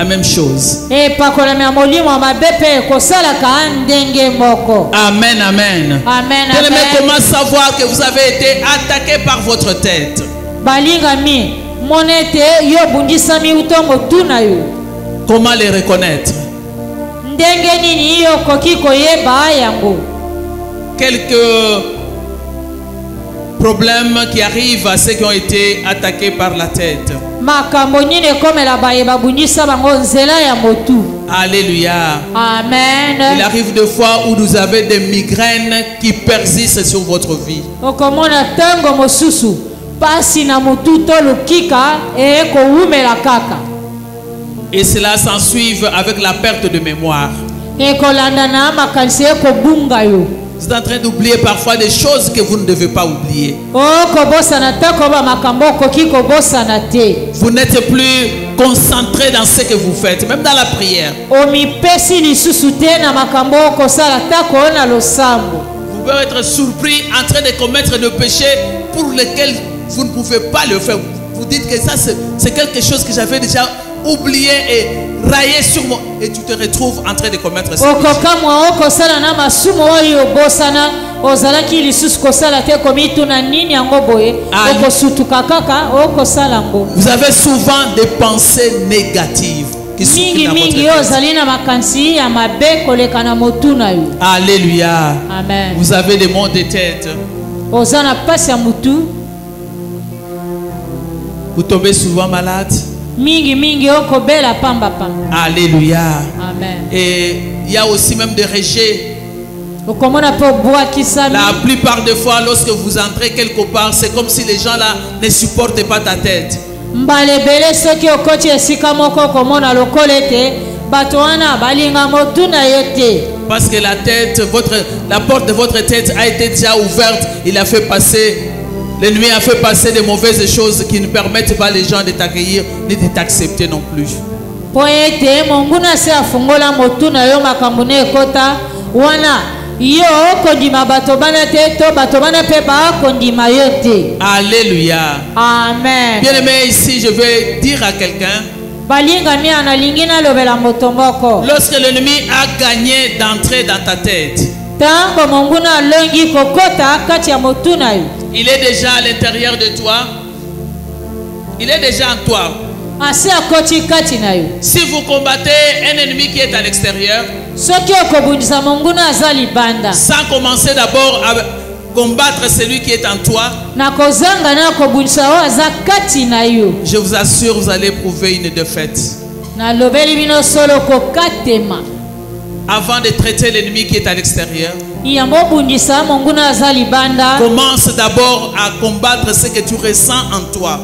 même chose. Amen, amen. Amen. Mais comment savoir que vous avez été attaqué par votre tête? Comment les reconnaître? Quelques problèmes qui arrivent à ceux qui ont été attaqués par la tête. Alléluia. Amen. Il arrive des fois où vous avez des migraines qui persistent sur votre vie. pasi na mutu to lukika ekoumela kaka. Et cela s'ensuit avec la perte de mémoire. Ekolanda na makanisi ekobunga yo. Vous êtes en train d'oublier parfois des choses que vous ne devez pas oublier. Vous n'êtes plus concentré dans ce que vous faites, même dans la prière. Vous pouvez être surpris en train de commettre le péché pour lequel vous ne pouvez pas le faire. Vous dites que ça c'est quelque chose que j'avais déjà oublié et raillé sur moi, et tu te retrouves en train de commettre ce péché. Vous avez souvent des pensées négatives qui sont dans votre tête. Alléluia. Amen. Vous avez des maux de tête. Vous tombez souvent malade. Alléluia. Amen. Et il y a aussi même des rejets. La plupart des fois, lorsque vous entrez quelque part, c'est comme si les gens là ne supportent pas ta tête. Parce que la tête, la porte de votre tête a été déjà ouverte. Il a fait passer, l'ennemi a fait passer de mauvaises choses qui ne permettent pas les gens de t'accueillir ni de t'accepter non plus. Alléluia. Amen. Bien aimé, ici je vais dire à quelqu'un, lorsque l'ennemi a gagné d'entrer dans ta tête, il est déjà à l'intérieur de toi, il est déjà en toi. Si vous combattez un ennemi qui est à l'extérieur, sans commencer d'abord à combattre celui qui est en toi, je vous assure, vous allez éprouver une défaite. Avant de traiter l'ennemi qui est à l'extérieur, commence d'abord à combattre ce que tu ressens en toi.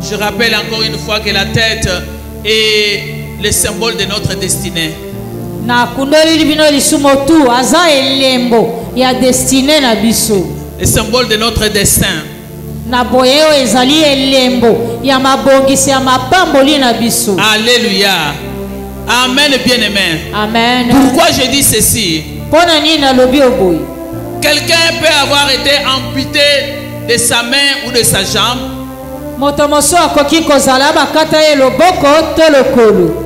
Je rappelle encore une fois que la tête est le symbole de notre destinée. Le symbole de notre destin. Alléluia. Amen, bien-aimé. Amen. Pourquoi je dis ceci? Quelqu'un peut avoir été amputé de sa main ou de sa jambe.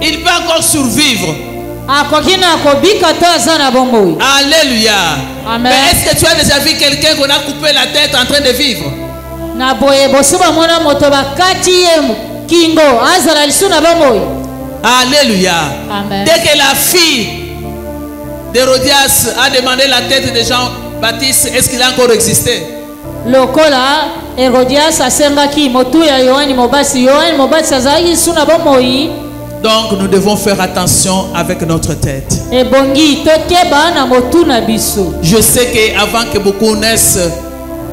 Il peut encore survivre. Alléluia. Amen. Mais est-ce que tu as déjà vu quelqu'un qu'on a coupé la tête en train de vivre? Alléluia. Amen. Dès que la fille d'Hérodias a demandé la tête de Jean-Baptiste, est-ce qu'il a encore existé? Donc nous devons faire attention avec notre tête. Je sais qu'avant que beaucoup naissent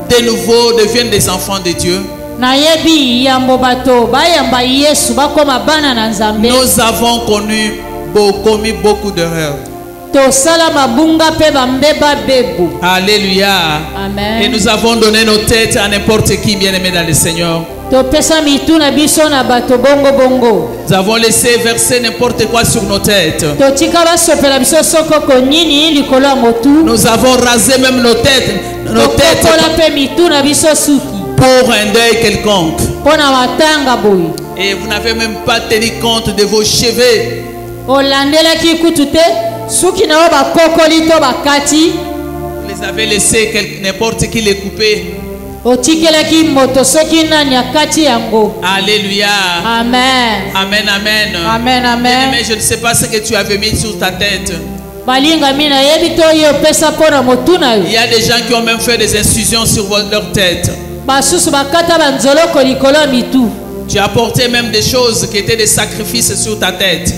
de nouveau, deviennent des enfants de Dieu, nous avons commis beaucoup d'erreurs. Alléluia. Amen. Et nous avons donné nos têtes à n'importe qui, bien-aimé dans le Seigneur. Nous avons laissé verser n'importe quoi sur nos têtes. Nous avons rasé même nos têtes pour un deuil quelconque. Et vous n'avez même pas tenu compte de vos cheveux. Vous les avez laissés, n'importe qui les couper. Alléluia. Amen. Amen, amen. Amen, amen. Mais je ne sais pas ce que tu avais mis sur ta tête. Il y a des gens qui ont même fait des incisions sur leur tête. Tu as porté même des choses qui étaient des sacrifices sur ta tête.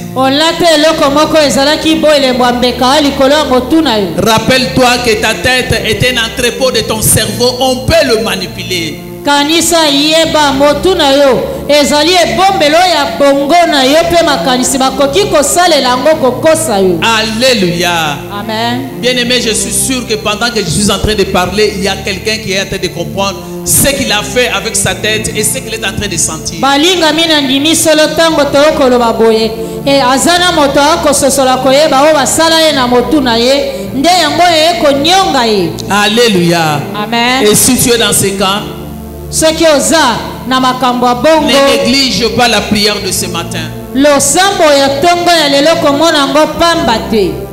Rappelle-toi que ta tête était un entrepôt de ton cerveau. On peut le manipuler. Kanisa yeba motu na yo ezali ebombelo ya bongo na yo pe makanisi bakoki kosalela ngo kokosa yo. Alléluia. Amen. Bien-aimé, je suis sûr que pendant que je suis en train de parler, il y a quelqu'un qui est en train de comprendre ce qu'il a fait avec sa tête et ce qu'il est en train de sentir. Balinga mina ndimi solo tango tokolo baboye e azana moto akososola koyeba o basala ye na motu na ye nde yango e konyonga ye. Alléluia. Amen. Et si tu es dans ces cas, ne néglige pas la prière de ce matin.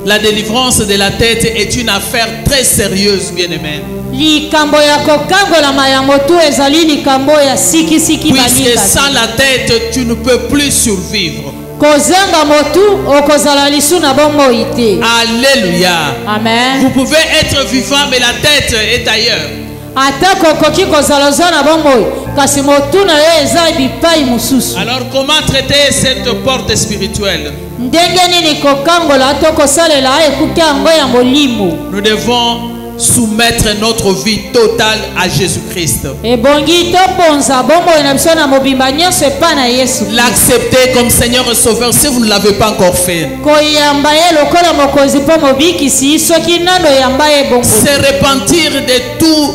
La délivrance de la tête est une affaire très sérieuse, bien-aimé. Puisque sans la tête, tu ne peux plus survivre. Alléluia. Amen. Vous pouvez être vivant, mais la tête est ailleurs. Alors comment traiter cette porte spirituelle? Nous devons soumettre notre vie totale à Jésus-Christ. L'accepter comme Seigneur et Sauveur si vous ne l'avez pas encore fait. Se repentir de tout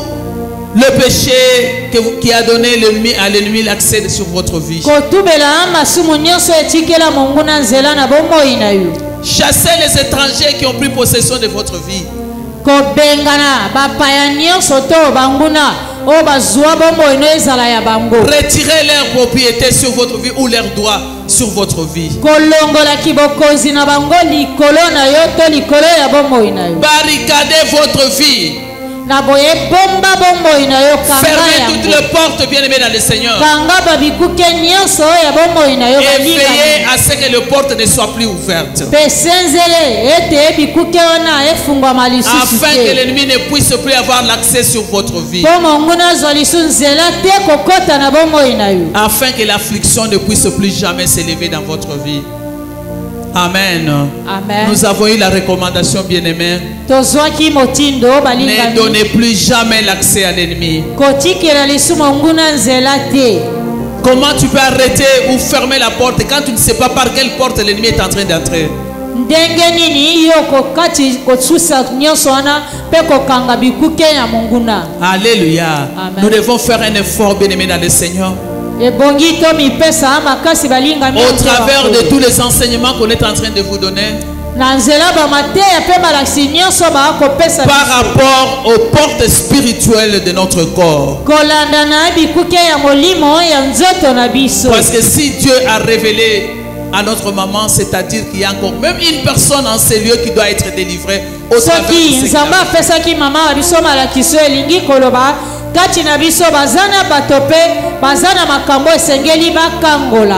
le péché qui a donné à l'ennemi l'accès sur votre vie. Chassez les étrangers qui ont pris possession de votre vie. Retirez leurs propriétés sur votre vie ou leurs droits sur votre vie. Barricadez votre vie. Fermez toutes les portes, bien-aimés dans le Seigneur. Et veillez à ce que les portes ne soient plus ouvertes. Afin que l'ennemi ne puisse plus avoir l'accès sur votre vie. Afin que l'affliction ne puisse plus jamais s'élever dans votre vie. Amen. Amen. Nous avons eu la recommandation, bien-aimés. Ne donnez plus jamais l'accès à l'ennemi. Comment tu peux arrêter ou fermer la porte quand tu ne sais pas par quelle porte l'ennemi est en train d'entrer? Alléluia. Amen. Nous devons faire un effort, bien-aimés dans le Seigneur. Au travers de tous les enseignements qu'on est en train de vous donner, par rapport aux portes spirituelles de notre corps. Parce que si Dieu a révélé à notre maman, c'est-à-dire qu'il y a encore même une personne en ces lieux qui doit être délivrée au travers de ce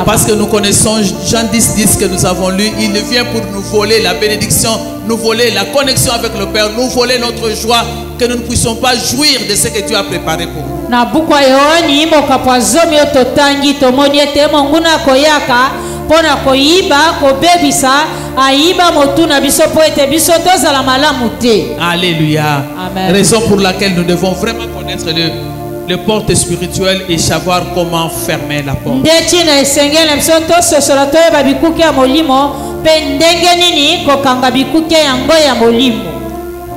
parce que nous connaissons Jean 10 que nous avons lu. Il vient pour nous voler la bénédiction, nous voler la connexion avec le Père, nous voler notre joie, que nous ne puissions pas jouir de ce que Dieu a préparé pour nous. Alléluia. Amen. Raison pour laquelle nous devons vraiment connaître les portes spirituelles et savoir comment fermer la porte.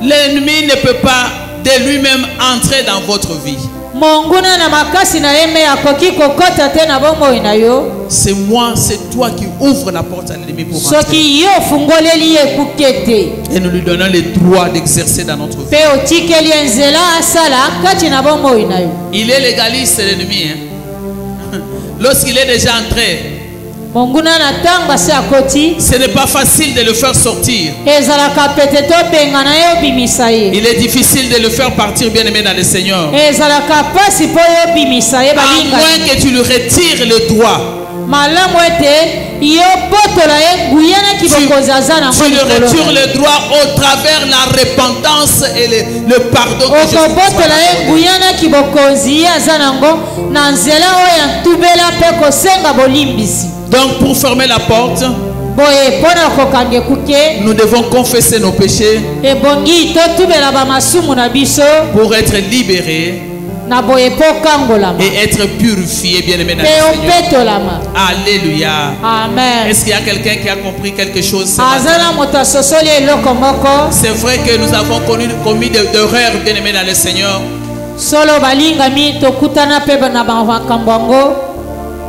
L'ennemi ne peut pas de lui-même entrer dans votre vie. C'est moi, c'est toi qui ouvre la porte à l'ennemi pour entrer. Et nous lui donnons le droit d'exercer dans notre vie. Il est légaliste, l'ennemi. Hein? Lorsqu'il est déjà entré, ce n'est pas facile de le faire sortir. Il est difficile de le faire partir, bien-aimé dans le Seigneur. À moins que tu lui retires le droit. Tu lui retires le droit au travers la repentance et le pardon que Jésus kolia pe kosenga bolimbisi. Donc pour fermer la porte, Boye pona kokange kuke. nous devons confesser nos péchés Ebongi totubela ba masumu na biso. pour être libérés Na boye po kangolama. et être purifiés, bien-aimés dans Pe le Seigneur. opetolama. Alléluia. Amen. Est-ce qu'il y a quelqu'un qui a compris quelque chose ce matin? Azala moto asosoli eloko moko. C'est vrai que nous avons commis d'erreurs, bien-aimés dans le Seigneur. Solo balingami tokutana pe na makambo yango.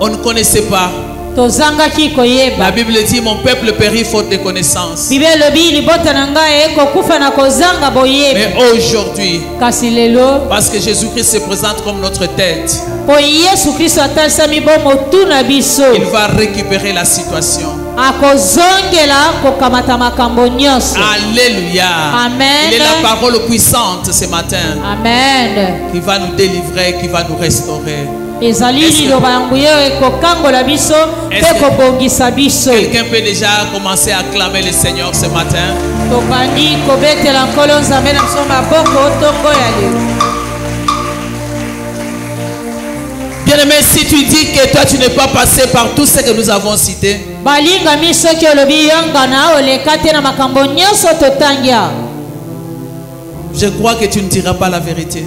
On ne connaissait pas. Tozangaki La koyeba. Bible dit, mon peuple périt faute de connaissance. Bible lobi libota na ngai ekokufa na kozanga boyeba. Mais aujourd'hui, Kasi lelo parce que Jésus-Christ se présente comme notre tête, po Yesu Kristo atalisami bo motu na biso. il va récupérer la situation. Akozongela kokamata makambo nyonso. Alléluia. Amen. Il est la parole puissante ce matin Amen. qui va nous délivrer, qui va nous restaurer. Ezali liloba yango yo ekokangola biso pe kobongisa biso. Quelqu'un peut déjà commencer à acclamer le Seigneur ce matin. Tokandi kobetela nkolo nzambe na biso maboko tongo ya lelo. Bien-aimé, si tu dis que toi tu n'es pas passé par tout ce que nous avons cité, Balingami soki olobi yongana oleka te na makambo nyonso totangia. je crois que tu ne diras pas la vérité.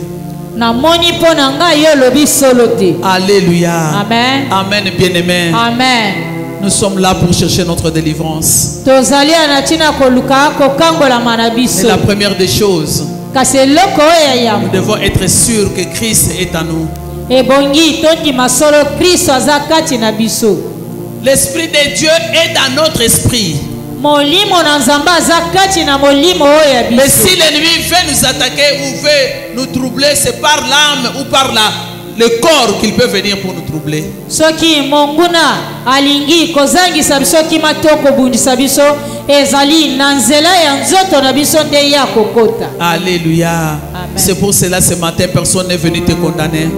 Namoni mpo na ngai yo olobi solo te. Alléluia. Amen. Amen, bien-aimé. Amen. Nous sommes là pour chercher notre délivrance. Tozali na ntina koluka kokangolama na C'est biso. la première des choses. Kasi eloko oyo ya Nous yambo. devons être sûrs que Christ est en nous. Ebongi tondima solo Kristo aza kati na biso. L'Esprit de Dieu est dans notre esprit. Molimo na nzambe aza kati na molimo oyo ya Mais biso. si l'ennemi veut nous attaquer ou veut nous troubler, c'est par l'âme ou par le corps qu'il peut venir pour nous troubler. Soki monguna alingi kozangisa biso kima to kobundisa biso ezali na nzela ya nzoto na biso nde ya kokota. Alléluia. Amen. C'est pour cela ce matin, personne n'est venu te condamner.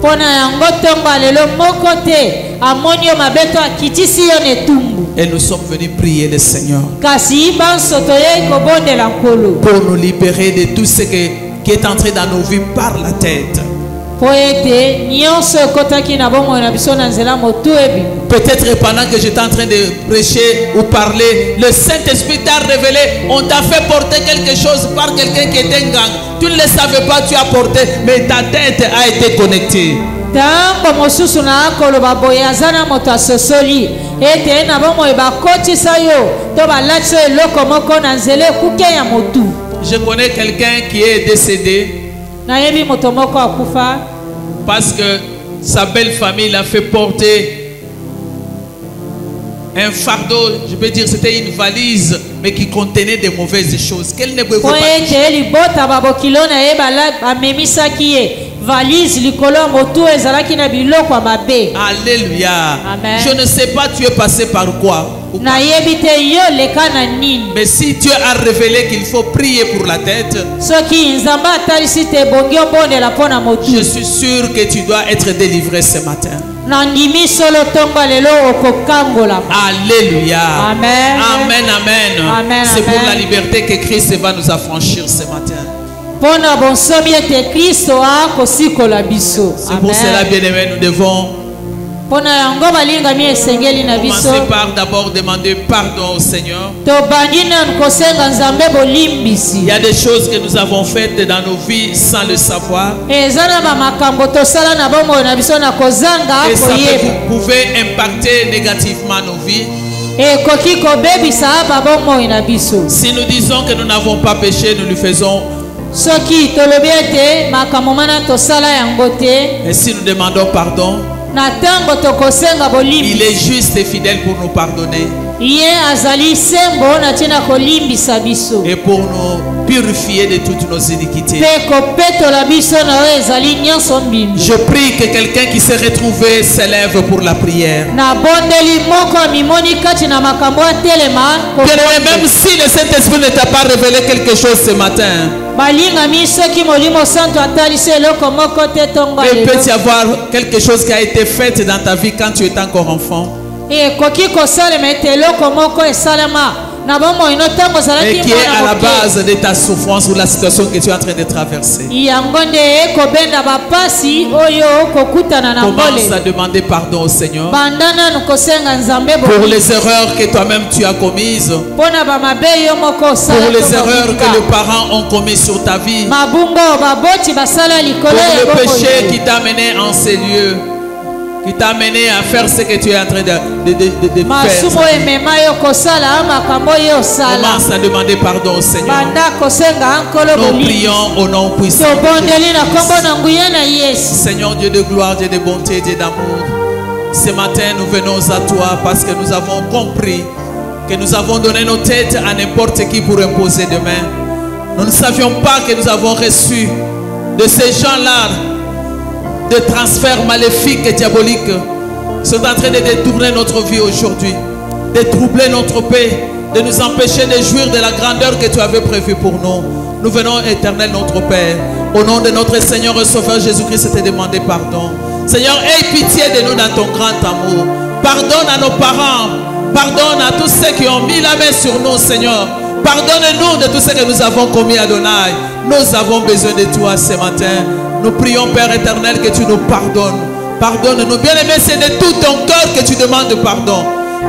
Pona yango tongo lelo moko te amoni yo mabeto akitisi yo netumbu. Et nous sommes venus prier le Seigneur Kasi banso toyei kobondela nkolo. pour nous libérer de tout ce qui est entré dans nos vies par la tête. Po ete nyonso ekotaki na bomoi na biso na nzela motu ebi. Peut-être pendant que j'étais en train de prêcher ou parler, le Saint-Esprit t'a révélé, on t'a fait porter quelque chose par quelqu'un qui était un gang. Tu ne le savais pas, tu as porté, mais ta tête a été connectée. Ntango mosusu na koloba boye aza na moto asosoli ete na bomoi bakotisa yo to balatisa yo eloko moko na nzela ekuke ya motu. Je connais quelqu'un qui est décédé Nayebi moto moko akufa parce que sa belle famille l'a fait porter un fardeau, je peux dire c'était une valise, mais qui contenait des mauvaises choses qu'elle ne pouvait po pas toucher. ete libota babokilo na ye bamemisaki ye valise likolo motu ezalaki na biloko ya mabe. Alléluia. Amen. Je ne sais pas tu es passé par quoi. Ou pas. Nayebi te yo leka na nini. Mais si Dieu a révélé qu'il faut prier pour la tête, Soki nzambe atalisi te bongi obondela mpo na motu. je suis sûr que tu dois être délivré ce matin. Nandimi solo tongo lelo okokangola. Alléluia. Amen. Amen, amen. Amen, C'est pour amen. la liberté que Christ va nous affranchir ce matin. Mpona bonsomi ete Kristo akosikola biso. C'est pour cela, bien-aimés, nous devons Mpona yango balingami esengeli na biso. commencer par d'abord demander pardon au Seigneur. Tobandi nanu kosenga nzambe bolimbisi. Il y a des choses que nous avons faites dans nos vies sans le savoir. Eza na bamakambo tosala na bomoi na biso na kozanga Et ça koyeba. pouvait impacter négativement nos vies. Ekoki kobebisa babomoi na biso. Si nous disons que nous n'avons pas péché, nous lui faisons. Soki tolobi ete makambo mana tosala yango te. Et si nous demandons pardon, Na ntango tokosenga il bolimbisi. est juste et fidèle pour nous pardonner Ye azali sembo na ntina kolimbisa biso. et pour nous purifier de toutes nos iniquités. Pe kopetola biso na oyo ezali nyonso mbimbi. Je prie que quelqu'un qui s'est retrouvé s'élève pour la prière. Na bondeli moko amimoni kati na makambo atelema. Bien-aimé, même si le Saint-Esprit ne t'a pas révélé quelque chose ce matin, Balingami soki molimo santo atalisi eloko moko te tongo il lelo. peut y avoir quelque chose qui a été fait dans ta vie quand tu étais encore enfant. Ekoki kosalema ete eloko moko esalema na bomoi no ntango et ozalaki qui est à la moke base de ta souffrance ou la situation que tu es en train de traverser. yango nde ekobenda bapasi oyo okokutana na Commence à mbole demander pardon au Seigneur banda nanu kosenga nzambe pour les erreurs que toi-même tu as commises, mpo na bamabe yo moko osala pour les to erreurs babunga. que les parents ont commises sur ta vie, mabunga oyo baboti basala likolo pour ya le bomoi péché oyo. qui t'a mené en ces lieux, qui t'a mené à faire ce que tu es en train de masumu faire. emema yo kosala makambo oyo osala Commence à demander pardon au Seigneur. banda kosenga nkolo Nous bolimi prions au nom puissant de tobondeli na Jésus. nkombo na nguya na yesu Seigneur Dieu de gloire, Dieu de bonté, Dieu d'amour, ce matin nous venons à toi parce que nous avons compris que nous avons donné nos têtes à n'importe qui pour imposer demain. Nous ne savions pas que nous avons reçu de ces gens-là des transferts maléfiques et diaboliques qui sont en train de détourner notre vie aujourd'hui, de troubler notre paix, de nous empêcher de jouir de la grandeur que tu avais prévue pour nous. Nous venons, éternel notre Père, au nom de notre Seigneur et Sauveur Jésus-Christ, te demander pardon. Seigneur, aie pitié de nous dans ton grand amour. Pardonne à nos parents, pardonne à tous ceux qui ont mis la main sur nous, Seigneur. Pardonne-nous de tout ce que nous avons commis, Adonai. Nous avons besoin de toi ce matin. Nous prions, Père éternel, que tu nous pardonnes. Pardonne-nous. Bien-aimé, c'est de tout ton cœur que tu demandes pardon.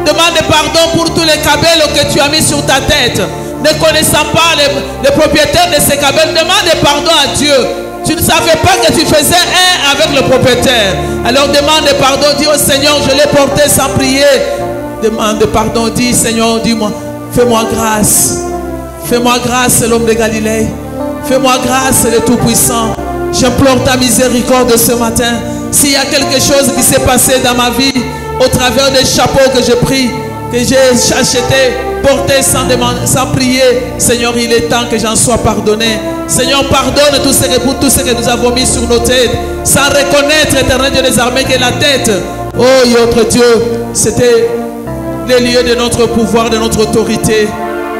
Demande pardon pour tous les cabelles que tu as mis sur ta tête. Ne connaissant pas les propriétaires de ces cabelles, demande pardon à Dieu. Tu ne savais pas que tu faisais un avec le propriétaire. Alors demande pardon. Dis au Seigneur, je l'ai porté sans prier. Demande pardon. Dis, Seigneur, dis-moi, fais-moi grâce. Fais-moi grâce, l'homme de Galilée. Fais-moi grâce, le Tout-Puissant. J'implore ta miséricorde ce matin. S'il y a quelque chose qui s'est passé dans ma vie, au travers des chapeaux que j'ai pris, que j'ai acheté, porté sans prier, Seigneur, il est temps que j'en sois pardonné. Seigneur, pardonne pour tout ce que nous avons mis sur nos têtes, sans reconnaître, éternel Dieu des armées, que la tête, oh notre Dieu, c'était les lieux de notre pouvoir, de notre autorité.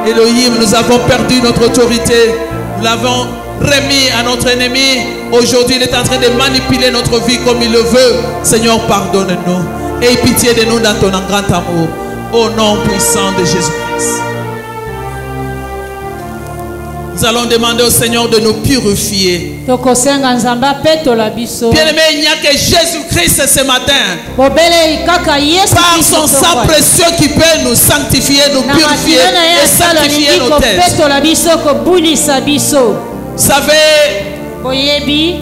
Elohim, nous avons perdu notre autorité. Nous l'avons remis à notre ennemi. Aujourd'hui, il est en train de manipuler notre vie comme il le veut. Seigneur, pardonne-nous. Aie pitié de nous dans ton grand amour. Au nom puissant de Jésus-Christ. Nous allons demander au Seigneur de nous purifier. tokosenga nzambe apetola biso Bien-aimé, il n'y a que Jésus-Christ ce matin. bobeleli kaka yesu Par Kristo son sang tokwa. précieux qui peut nous sanctifier, nous na purifier makila na ye et asala sanctifier lingi nos têtes. kopetola biso kobulisa biso Vous savez, boyebi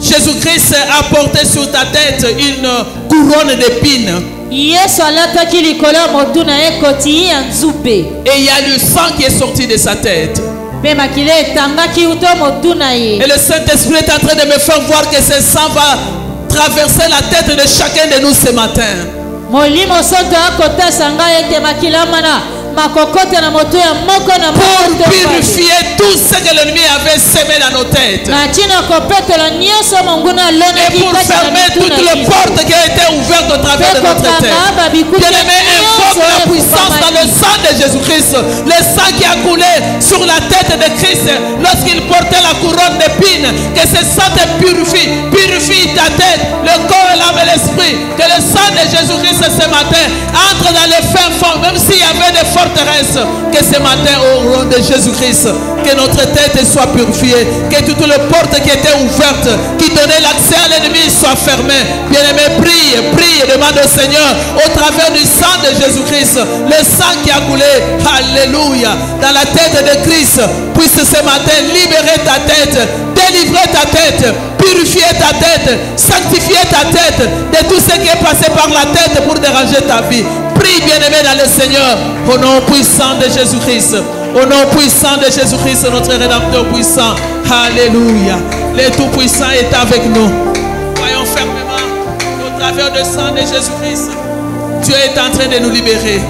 Jésus-Christ a porté sur ta tête une couronne d'épines. yesu alataki likolo ya motu na ye koti ya nzube Et il y a du sang qui est sorti de sa tête. mpe makila etangaki uto motu na ye Et le Saint-Esprit est en train de me faire voir que ce sang va traverser la tête de chacun de nous ce matin. molimo soto akotasa ngai ete makila mana makokota na moto ya moko na Pour moko to purifier tout ce que l'ennemi avait semé dans nos têtes. na ntina kopetola nyonso monguna Et alonaki pour kati na fermer mitu toutes na les biso portes qui ont été ouvertes au travers de notre tête. Bien-aimé, invoque la puissance dans le sang de Jésus-Christ. Le sang qui a coulé sur la tête de Christ lorsqu'il portait la couronne d'épines. Que ce sang te purifie. Purifie ta tête, le corps, l'âme et l'esprit. Que le sang de Jésus-Christ ce matin entre dans les fins fonds. Même s'il y avait des forteresses. Que ce matin, au nom de Jésus-Christ, que notre tête soit purifiée. Que toutes les portes qui étaient ouvertes, qui donnaient l'accès à l'ennemi, soient fermées. Bien-aimé, prie, prie, demande au Seigneur au travers du sang de Jésus-Christ, le sang qui a coulé, alléluia, dans la tête de Christ, puisse ce matin libérer ta tête, délivrer ta tête, purifier ta tête, sanctifier ta tête de tout ce qui est passé par la tête pour déranger ta vie. Prie, bien-aimé, dans le Seigneur, au nom puissant de Jésus-Christ, au nom puissant de Jésus-Christ, notre Rédempteur puissant. Alléluia. Le Tout-Puissant est avec nous. Voyons fermement au travers du sang de Jésus-Christ. Dieu est en train de nous libérer.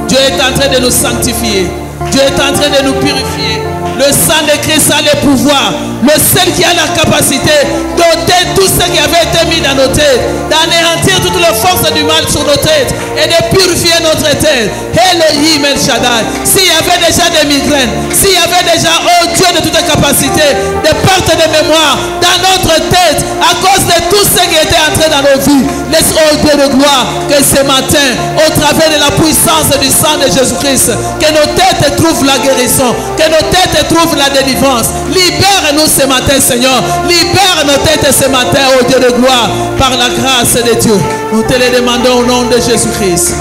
Dieu est en train de nous sanctifier. Dieu est en train de nous purifier. Le sang de Christ a le pouvoir. Le seul qui a la capacité d'ôter tout ce qui avait été mis dans nos têtes, d'anéantir toutes les la force du mal sur nos têtes et de purifier notre tête. Elohim El Shaddai. S'il y avait déjà des migraines, s'il y avait déjà, oh Dieu de toute capacité, des pertes de mémoire dans notre tête à cause de tout ce qui était entré dans nos vies, laisse, oh Dieu de gloire, que ce matin, au travers de la puissance du sang de Jésus-Christ, que nos têtes trouvent la guérison, que nos têtes trouvent la délivrance. Libère-nous ce matin, Seigneur. Libère nos têtes ce matin, oh Dieu de gloire, par la grâce de Dieu. Nous te le demandons au nom de Jésus-Christ.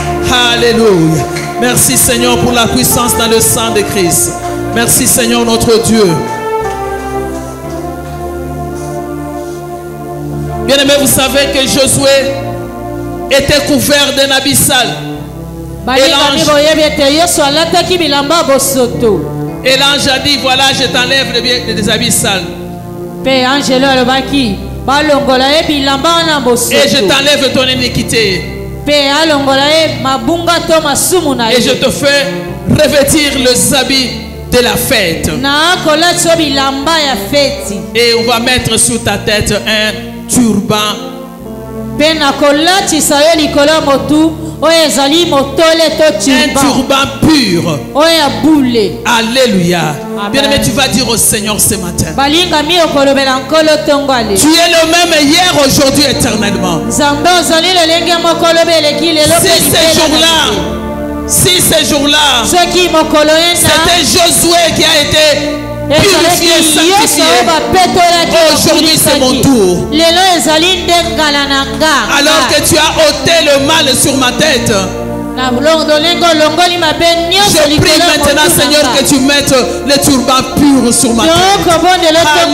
Alléluia. Merci, Seigneur, pour la puissance dans le sang de Christ. Merci, Seigneur, notre Dieu. Bien-aimés, vous savez que Josué était couvert d'un habit sale. Et l'ange a dit, voilà, je t'enlève des habits sales. Et je t'enlève ton iniquité. Et je te fais revêtir les habits de la fête. Et on va mettre sur ta tête un turban. Un turban pur. Alléluia. Bien-aimé, tu vas dire au Seigneur ce matin, tu es le même hier, aujourd'hui, éternellement. Si ces jours-là, c'était Josué qui a été purifié, sanctifié, aujourd'hui c'est mon tour. Alors que tu as ôté le mal sur ma tête, je prie maintenant, Seigneur, que tu mettes le turban pur sur ma tête.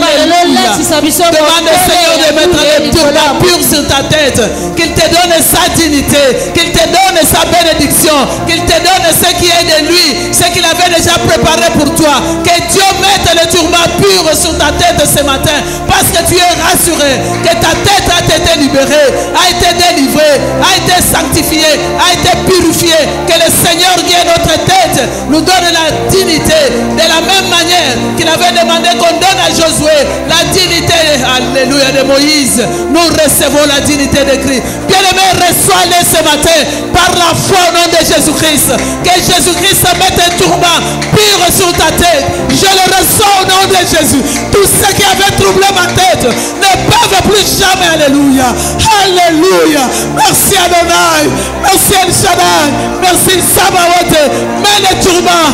Alléluia. Demande au Seigneur de mettre le turban pur sur ta tête. Qu'il te donne sa dignité, qu'il te donne sa bénédiction, qu'il te donne ce qui est de lui, ce qu'il avait déjà préparé pour toi. Que Dieu mette le turban pur sur ta tête ce matin, parce que tu es rassuré, que ta tête a été libérée, a été délivrée, a été sanctifiée, a été purifiée. Que le Seieur qui est notre tête nous donne la dignité de la même manière qu'il avait demandé qu'on donne à Josué la dignité, alléluia, de Moïse. Nous recevons la dignité de Christ. Bien-aimé, reçois-le ce matin par la foi au nom de Jésus-Christ. Que Jésus-Christ mette un turban pur sur ta tête. Je le reçois au nom de Jésus. Tous ceux qui avaient troublé ma tête ne peuvent plus jamais. Alléluia. Alléluia. Merci Adonai. Merci El Shaddai. Merci Sabaoth. Mets le turban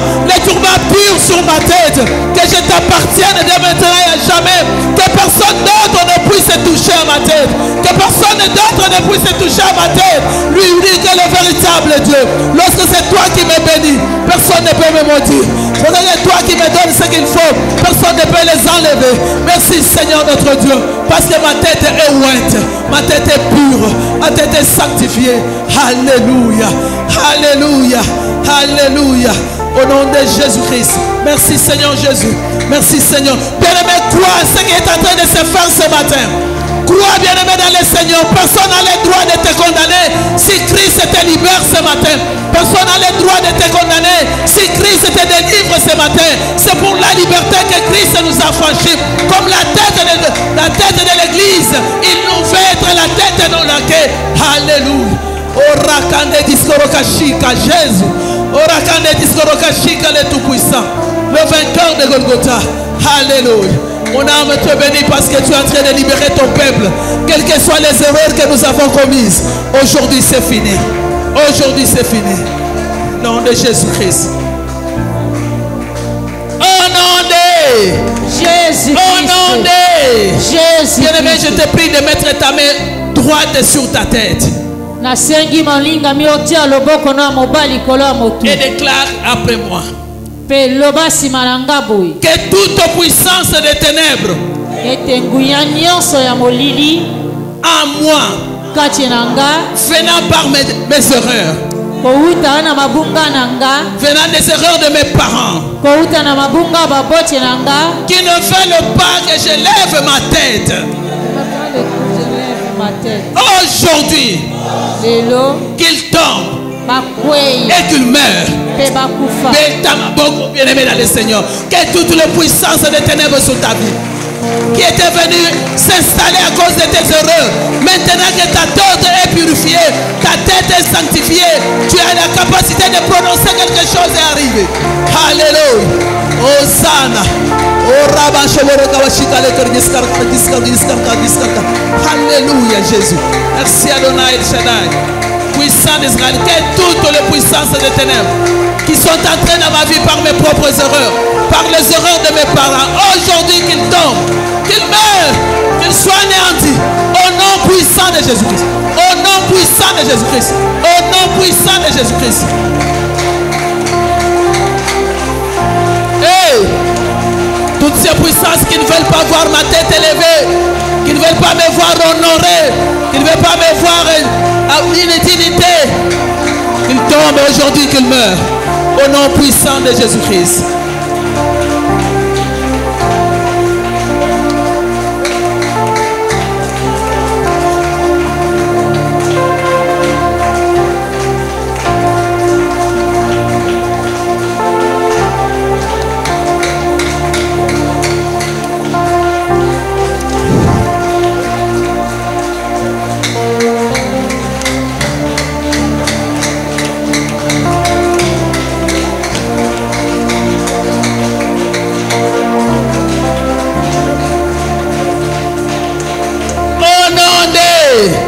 pur sur ma tête. Que je t'appartienne de maintenant et à jamais. Que personne d'autre ne puisse toucher à ma tête. Que personne d'autre ne puisse toucher à ma tête. Lui dit que le véritable Dieu. Lorsque c'est toi qui me bénis, personne ne peut me maudire. C'est toi qui me donnes ce qu'il faut. Personne ne peut les enlever. Merci Seigneur notre Dieu. Parce que ma tête est ointe. Ma tête est pure. Ma tête est sanctifiée. Alléluia. Alléluia. Alléluia. Au nom de Jésus-Christ. Merci Seigneur Jésus. Merci Seigneur. Bien-aimé, crois ce qui est en train de se faire ce matin. Crois, bien-aimé, dans le Seigneur. Personne n'a le droit de te condamner si Christ te libère ce matin. Personne n'a le droit de te condamner si Christ te délivre ce matin. C'est pour la liberté que Christ nous a franchis. Comme la tête de l'église, il nous fait être la tête non laquée. Alléluia. Orakande diskorokashika Jésus. Orakande diskorokashika le tout-puissant. Le vainqueur de Golgotha. Alléluia. Mon âme te bénit parce que tu es en train de libérer ton peuple. Quelles que soient les erreurs que nous avons commises, aujourd'hui c'est fini. Aujourd'hui c'est fini. Au nom de Jésus-Christ. Au nom de Jésus. Au nom de Jésus. Bien-aimé, je te prie de mettre ta main droite sur ta tête. Et déclare après moi. Que toute puissance des ténèbres en moi, venant par mes erreurs, venant des erreurs de mes parents, qui ne veulent pas que je lève ma tête, aujourd'hui, qu'il tombe et qu'il meure. Bien-aimé dans le Seigneur, que toute la puissance des ténèbres sur ta vie, qui était venue s'installer à cause de tes erreurs, maintenant que ta tête est purifiée, sanctifié. Tu as la capacité de prononcer quelque chose et arriver. Alléluia. Hosanna. Alléluia Jésus. Merci Adonai El Shaddai. Puissant d'Israël, que toutes les puissances des ténèbres qui sont entrées dans ma vie par mes propres erreurs, par les erreurs de mes parents, aujourd'hui qu'ils tombent, qu'ils meurent, qu'ils soient anéantis, au nom puissant de Jésus-Christ, au nom puissant de Jésus-Christ, au nom puissant de Jésus-Christ. Hey! Toutes ces puissances qui ne veulent pas voir ma tête élevée, qui ne veulent pas me voir honoré, qui ne veulent pas me voir à l'inutilité, qu'ils tombent aujourd'hui, qu'ils meurent. Au nom puissant de Jésus-Christ.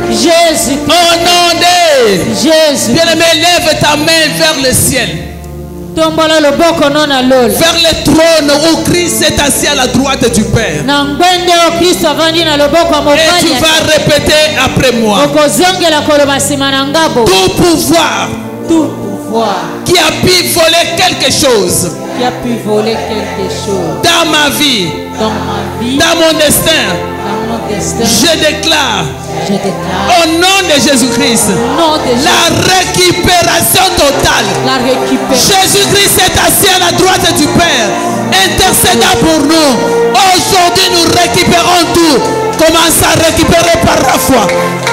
Jésus. Au nom de Jésus. Bien-aimé, lève ta main vers le ciel. Tombola loboko nona lola. Vers le trône où Christ est assis à la droite du Père. Na ngwende o Kristo avandi na loboko mobali. Et tu vas répéter après moi. Okozongela koloba sima na ngabo. Tout pouvoir. Tout pouvoir. Qui a pu voler quelque chose. Qui a pu voler quelque chose. Dans ma vie. Dans ma vie. Dans mon destin. Dans mon destin. Je déclare. Je déclare. Au nom de Jésus-Christ. La récupération totale. La récupération. Jésus-Christ est assis à la droite du Père, intercédant pour nous. Aujourd'hui, nous récupérons tout. Commence à récupérer par la foi.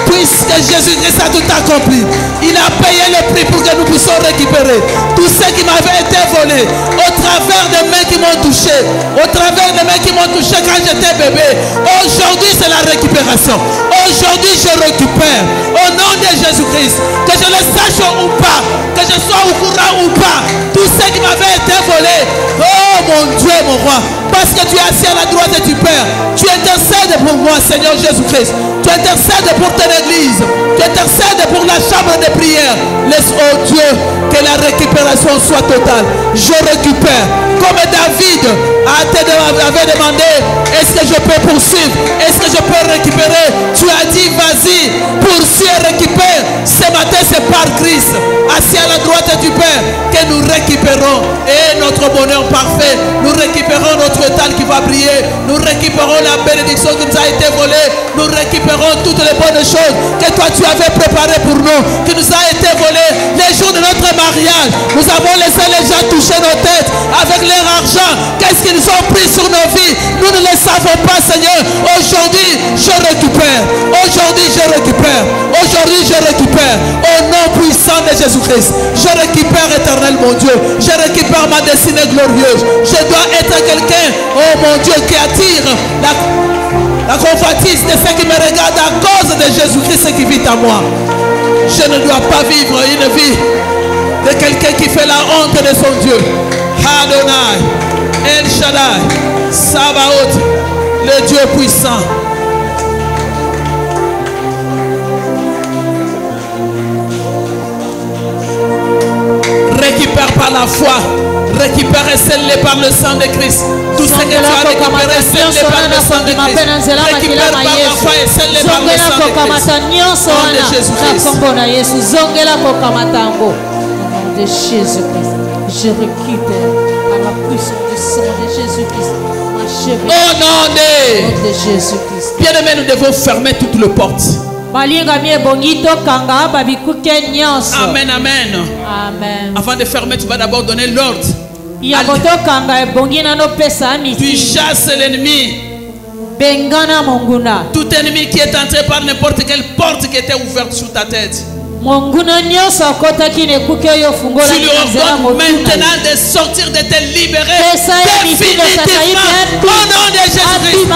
Puisque Jésus-Christ a tout accompli. Il a payé le prix pour que nous puissions récupérer tout ce qui m'avait été volé. Au travers des mains qui m'ont touché. Au travers des mains qui m'ont touché quand j'étais bébé. Aujourd'hui, c'est la récupération. Aujourd'hui, je récupère. Au nom de Jésus-Christ. Que je le sache ou pas. Que je sois au courant ou pas. Tout ce qui m'avait été volé. Oh mon Dieu, mon roi. Parce que tu es assis à la droite du Père. Tu intercèdes pour moi, Seigneur Jésus-Christ. Tu intercèdes pour ton église. Tu intercèdes pour la chambre de prière. Laisse, oh Dieu, que la récupération soit totale. Je récupère. Comme David avait demandé, est-ce que je peux poursuivre? Est-ce que je peux récupérer? Tu as dit, vas-y, poursuis et récupère. Ce matin, c'est par Christ, assis à la droite du Père, que nous récupérons. Et notre bonheur parfait. Nous récupérons notre état qui va briller. Nous récupérons la bénédiction qui nous a été volée. Nous récupérons toutes les bonnes choses que toi tu avais préparées pour nous, qui nous a été volées les jours de notre mariage. Nous avons laissé les gens toucher nos têtes avec leur argent. Qu'est-ce qu'ils ont pris sur nos vies? Nous ne le savons pas, Seigneur. Aujourd'hui, je récupère. Aujourd'hui, je récupère. Aujourd'hui, je récupère. Au nom puissant de Jésus-Christ, je récupère, éternel mon Dieu. Je récupère ma destinée glorieuse. Je dois être quelqu'un, oh mon Dieu, qui attire la convoitise de ceux qui me regardent à cause de Jésus-Christ qui vit en moi. Je ne dois pas vivre une vie de quelqu'un qui fait la honte de son Dieu. Adonai, El Shaddai, Sabaoth, le Dieu puissant. Récupère par la foi. Récupère et scelle par le sang de Christ. Tout ce que tu as récupéré, scelle par le sang de Christ. Récupère par la foi et scelle par le sang de Christ. Au nom de Jésus-Christ. De Jésus-Christ, je récupère par la puissance du sang de Jésus-Christ ma cheville. Au nom de Jésus-Christ. Bien-aimés, nous devons fermer toutes les portes. Amen, amen. Amen. Avant de fermer, tu vas d'abord donner l'ordre. Tu chasses l'ennemi. Tout ennemi qui est entré par n'importe quelle porte qui était ouverte sur ta tête. Tu lui ordonnes maintenant de sortir, de te libérer définitivement au nom de Jésus-Christ.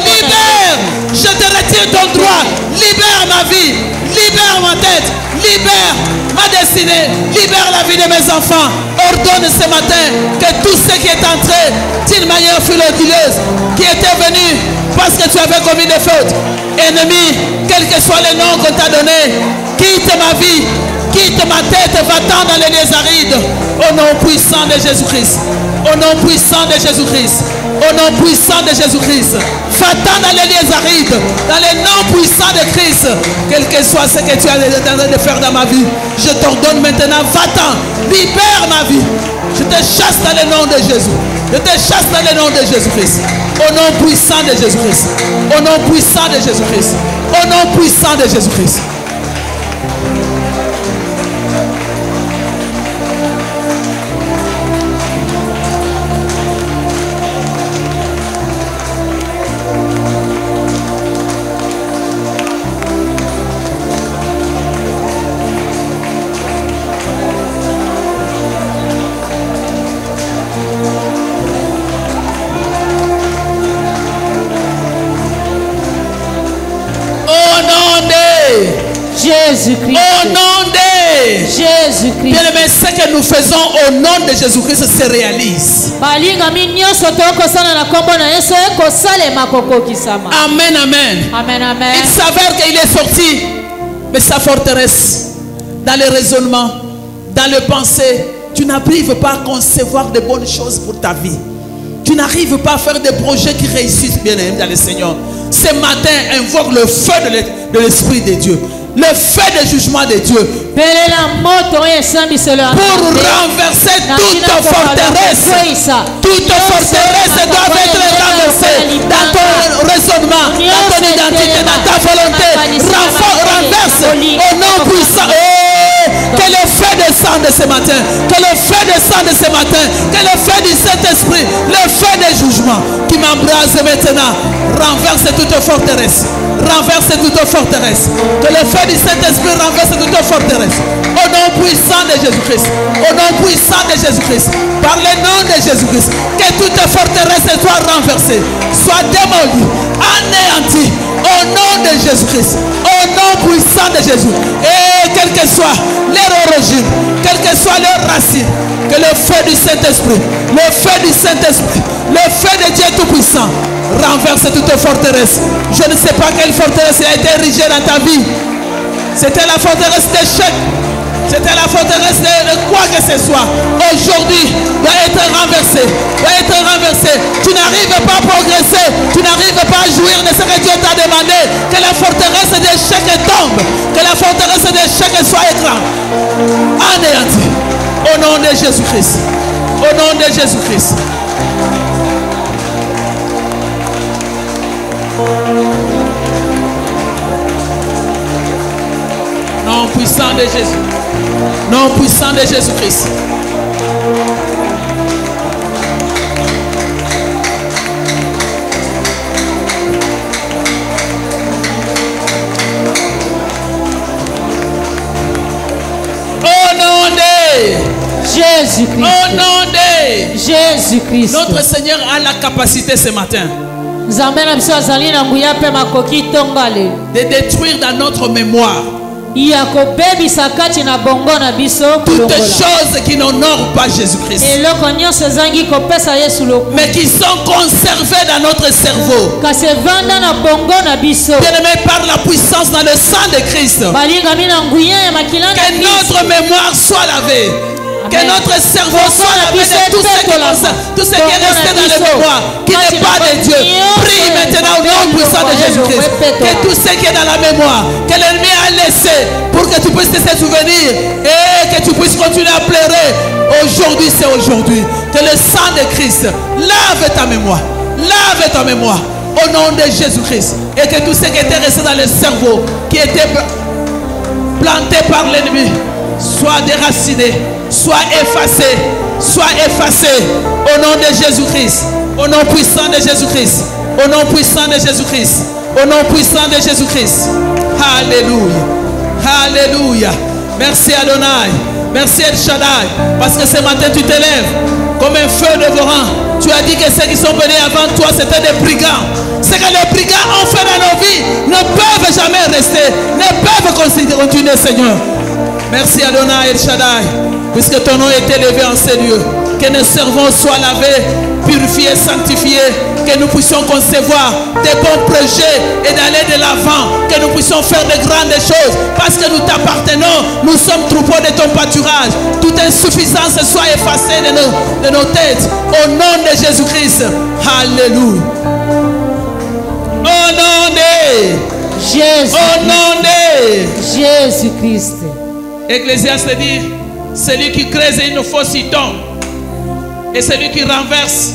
Libère, je te retire ton droit. Libère ma vie, libère ma tête. Libère ma destinée. Libère la vie de mes enfants. Ordonne ce matin que tout ce qui est entré d'une manière frauduleuse, qui était venu parce que tu avais commis des fautes. Ennemi, quel que soit le nom qu'on t'a donné, quitte ma vie, quitte ma tête, va-t'en dans les lieux arides. Au nom puissant de Jésus-Christ. Au nom puissant de Jésus-Christ. Au nom puissant de Jésus-Christ. Va-t'en dans les lieux arides. Dans le nom puissant de Christ. Quel que soit ce que tu as en train de faire dans ma vie, je t'ordonne maintenant, va-t'en. Libère ma vie. Je te chasse dans le nom de Jésus. Je te chasse dans le nom de Jésus-Christ. Au nom puissant de Jésus-Christ. Au nom puissant de Jésus-Christ. Au nom puissant de Jésus-Christ. Jésus-Christ. Au nom de Jésus-Christ. Bien-aimé, ce que nous faisons au nom de Jésus-Christ se réalise. Amen, amen. Amen, amen. Il s'avère qu'il est sorti de sa forteresse, dans les raisonnements, dans les pensées. Tu n'arrives pas à concevoir de bonnes choses pour ta vie. Tu n'arrives pas à faire des projets qui réussissent bien dans le Seigneur. Ce matin, invoque le feu de l'Esprit de Dieu. Le feu de jugement de Dieu. Pour renverser toute forteresse. Toute forteresse doit être renversée dans ton raisonnement, dans ton identité, dans ta volonté. Renverse au nom puissant. Que le feu descende ce matin. Que le feu descende ce matin. Que le feu du Saint-Esprit, le feu des jugements qui m'embrase maintenant, renverse toute forteresse. Renverse toute forteresse. Que le feu du Saint-Esprit renverse toute forteresse. Au nom puissant de Jésus-Christ. Au nom puissant de Jésus-Christ. Par le nom de Jésus-Christ. Que toute forteresse soit renversée. Soit démolie. Anéantie. Au nom de Jésus-Christ. Au nom puissant de Jésus. Et quel que soit leur origine, quelle que soit leur racine, que le feu du Saint-Esprit, le feu du Saint-Esprit, le feu de Dieu Tout-Puissant renverse toute forteresse. Je ne sais pas quelle forteresse a été érigée dans ta vie. C'était la forteresse d'échec. C'était la forteresse de quoi que ce soit. Aujourd'hui, doit être renversée. Doit être renversée. Tu n'arrives pas à progresser. Tu n'arrives pas à jouir de ce que Dieu t'a demandé. Que la forteresse d'échec tombe. Que la forteresse d'échec soit écrasée. Anéantie. Au nom de Jésus-Christ. Au nom de Jésus-Christ. Nom puissant de Jésus. Nom puissant de Jésus-Christ. Au nom de Jésus-Christ. Au nom de Jésus-Christ. Notre Seigneur a la capacité ce matin de détruire dans notre mémoire toutes choses qui n'honorent pas Jésus-Christ, mais qui sont conservées dans notre cerveau. Bien-aimé, par la puissance dans le sang de Christ, que notre mémoire soit lavée. Que notre cerveau soit lavé de tout ce qui est resté dans le mémoire, qui n'est pas de Dieu. Prie maintenant au nom puissant de Jésus-Christ. Que tout ce qui est dans la mémoire, que l'ennemi a laissé, pour que tu puisses te souvenir et que tu puisses continuer à pleurer. Aujourd'hui, c'est aujourd'hui. Que le sang de Christ lave ta mémoire. Lave ta mémoire. Au nom de Jésus-Christ. Et que tout ce qui était resté dans le cerveau, qui était planté par l'ennemi, soit déraciné, soit effacé, au nom de Jésus-Christ, au nom puissant de Jésus-Christ, au nom puissant de Jésus-Christ, au nom puissant de Jésus-Christ. Alléluia, alléluia. Merci Adonai, Merci El Shaddai. Parce que ce matin tu t'élèves comme un feu dévorant. Tu as dit que ceux qui sont venus avant toi c'était des brigands. Ce que les brigands ont fait dans nos vies ne peuvent jamais rester, ne peuvent continuer, Seigneur. Merci Adonai El Shaddai, puisque ton nom est élevé en ces lieux. Que nos cerveaux soient lavés, purifiés, sanctifiés, que nous puissions concevoir des bons projets et d'aller de l'avant, que nous puissions faire de grandes choses, parce que nous t'appartenons, nous sommes troupeaux de ton pâturage. Toute insuffisance soit effacée de nos têtes, au nom de Jésus-Christ. Alléluia. Au nom de Jésus. Au nom de Jésus-Christ. Ecclésiaste dit, celui qui creuse une fosse y tombe, et celui qui renverse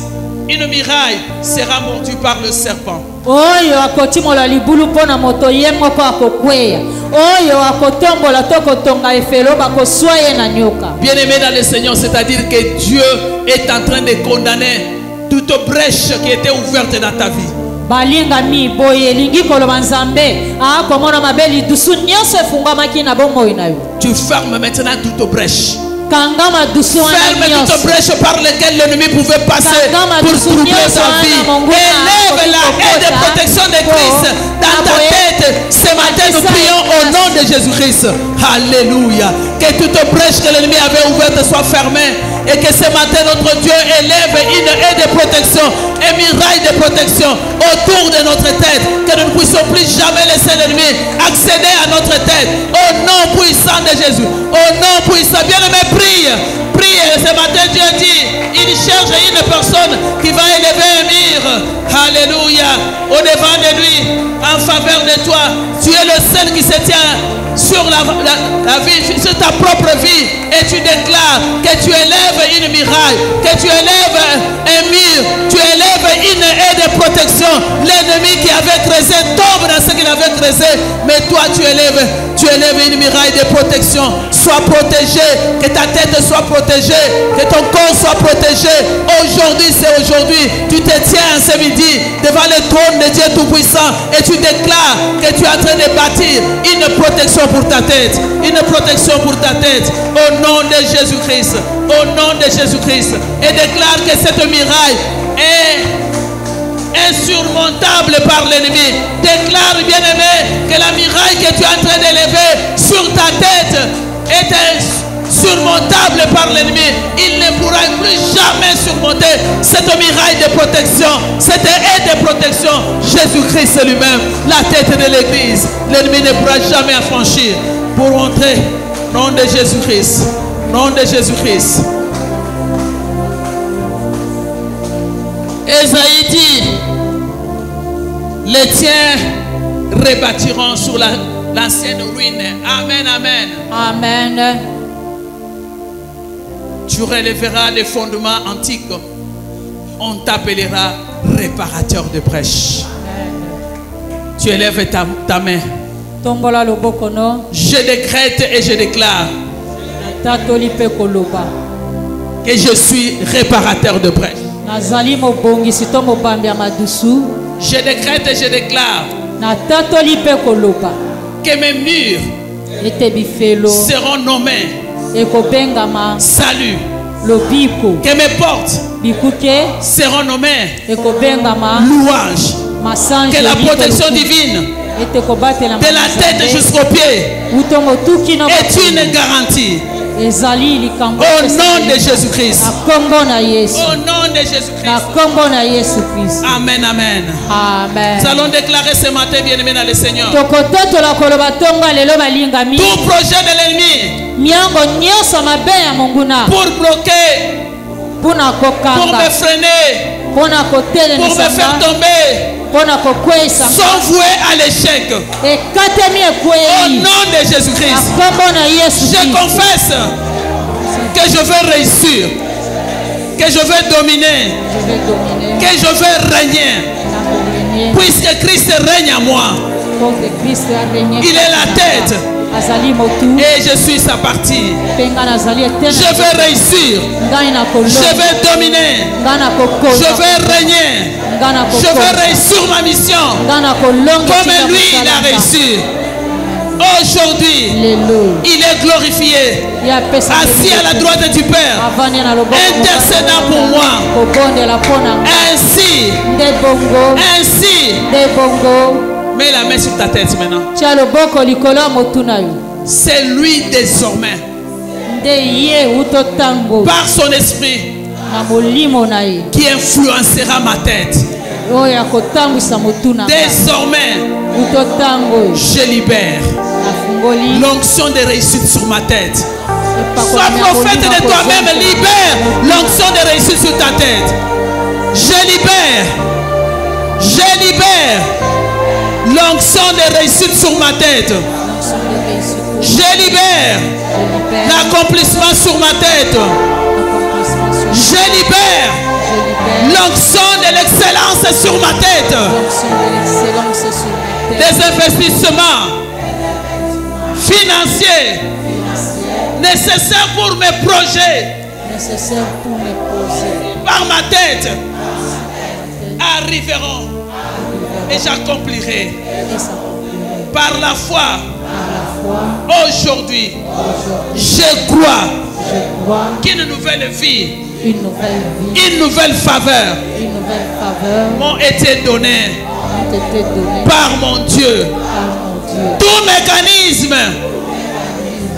une muraille sera mordu par le serpent. Oyo akotimola libulu pona moto ye moko akokweya. Oyo akotombola to kotonga efelo bakoswa ye na nyoka. Bien-aimé dans le Seigneur, c'est-à-dire que Dieu est en train de condamner toute brèche qui était ouverte dans ta vie. Balinga mi boye lingi koloba nzambe akomona mabeli dusu nyonso efungwamaki na bomoi na yo. Tu fermes maintenant toute brèche. Kangama dusu wana Ferme nyonso. toute brèche par laquelle l'ennemi pouvait passer pour troubler ta vie. Élève la haie de protection de Christ dans ta tête. Ce matin, nous prions au nom de Jésus-Christ. Alléluia. Que toute brèche que l'ennemi avait ouverte soit fermée. Et que ce matin, notre Dieu élève une haie de protection, un muraille de protection autour de notre tête. Que nous ne puissions plus jamais laisser l'ennemi accéder à notre tête. Au nom puissant de Jésus. Au nom puissant. Bien-aimé, prie. Prie. Ce matin, Dieu dit, il cherche une personne qui va élever un mur. Alléluia. Au devant de lui, en faveur de toi. Tu es le seul qui se tient sur la vie, sur ta propre vie. Et tu déclares que tu élèves une muraille, que tu élèves un mur, tu élèves une haie de protection. L'ennemi qui avait creusé tombe dans ce qu'il avait creusé. Mais toi tu élèves une muraille de protection. Sois protégé, que ta tête soit protégée, que ton corps soit protégé. Aujourd'hui, c'est aujourd'hui. Tu te tiens ce midi devant le trône de Dieu Tout-Puissant et tu déclares que tu es en train de bâtir une protection pour ta tête. Une protection pour ta tête. Au nom de Jésus-Christ. Au nom de Jésus-Christ. Et déclare que cette muraille est insurmontable par l'ennemi. Déclare, bien-aimé, que la muraille que tu es en train d'élever sur ta tête est surmontable par l'ennemi. Il ne pourra plus jamais surmonter cette muraille de protection, cette haie de protection. Jésus-Christ lui-même, la tête de l'église. L'ennemi ne pourra jamais affranchir. Pour entrer, nom de Jésus-Christ. Nom de Jésus-Christ. Ésaïe dit, les tiens rebâtiront sur l'ancienne ruine. Amen, amen. Amen. Tu relèveras les fondements antiques. On t'appellera réparateur de brèches. Tu élèves ta main. Tombola loboko no. Je décrète et je déclare Tatoli pe koloba. que je suis réparateur de brèches. Nazali mobongi sito mobambi ya madusu. Je décrète et je déclare Na tatoli pe koloba. que mes murs Ete bifelo. seront nommés Ekobengama. salut. Lobiko. Que mes portes Bikuke. seront nommées Ekobengama. louange. Masange. Que la protection divine Ete kobatela de la tête jusqu'aux pieds Utongo tuki no. est une garantie. Ezali likambo. Au nom de Jésus-Christ. Na kombo na Yesu. Au nom de Na Jésus-Christ. kombo na Yesu Kristo. Amen, amen. Amen. Nous allons déclarer ce matin, bien-aimés dans le Seigneur, Tokototola koloba tonga lelo balingami. tout projet de l'ennemi Miango nyonso mabe ya monguna. pour bloquer, Pona pour kokanga. me freiner, Pona kotele pour me faire nisanga. tomber, Pona kokwesa. sont voués à l'échec. Ekatemi Au ekwei. nom de Jésus-Christ, Na kombo na Yesu je Kristo. confesse que je veux réussir, que je veux dominer, Je vais dominer. que je veux régner, Na dominer. puisque Christ règne en moi. Pour que Christ a régné. Il est la tête Azali motu. et je suis sa partie. Penga nazali etena. Je veux réussir, Ngai na je kolonga. veux dominer, Ngai na kokola. je veux régner, Ngai na je kokola. veux réussir ma mission Ngai na kolonga. comme tika lui il a kosalanga. réussi. Aujourd'hui, lelo il est glorifié. yapesa Assis à la droite du Père, avandi na loboko intercédant pour moi. kobondela mpona nga Ainsi, nde bongo ainsi, nde bongo mets la main sur ta tête maintenant. tia loboko likolo ya motu na yo C'est lui désormais, nde ye uto ntango par son esprit, na molimo na ye qui influencera ma tête. oyo akotambwisa motu na nga Désormais, uto ntango oyo je libère afungoli l'onction de réussite sur ma tête. Sois epakolami ya prophète molimo de toi-même, kozonga. libère l'onction de réussite sur ta tête. Je libère l'onction de réussite sur ma tête. L'onction de réussite. Je libère Je libère l'accomplissement sur ma tête. l'accomplissement sur Je libère Je libère l'onction de l'excellence sur ma tête. l'onction de l'excellence sur ma tête. Des investissements financiers nécessaires pour mes projets Nécessaire pour mes projets. par ma tête arriveront et j'accomplirai Et s'accomplirait par la foi. par la foi. Aujourd'hui, Aujourd'hui, je crois je crois qu'une nouvelle vie, une nouvelle vie, une nouvelle faveur une nouvelle faveur m'ont été données ont été données par mon Dieu. par mon Dieu. Tout mécanisme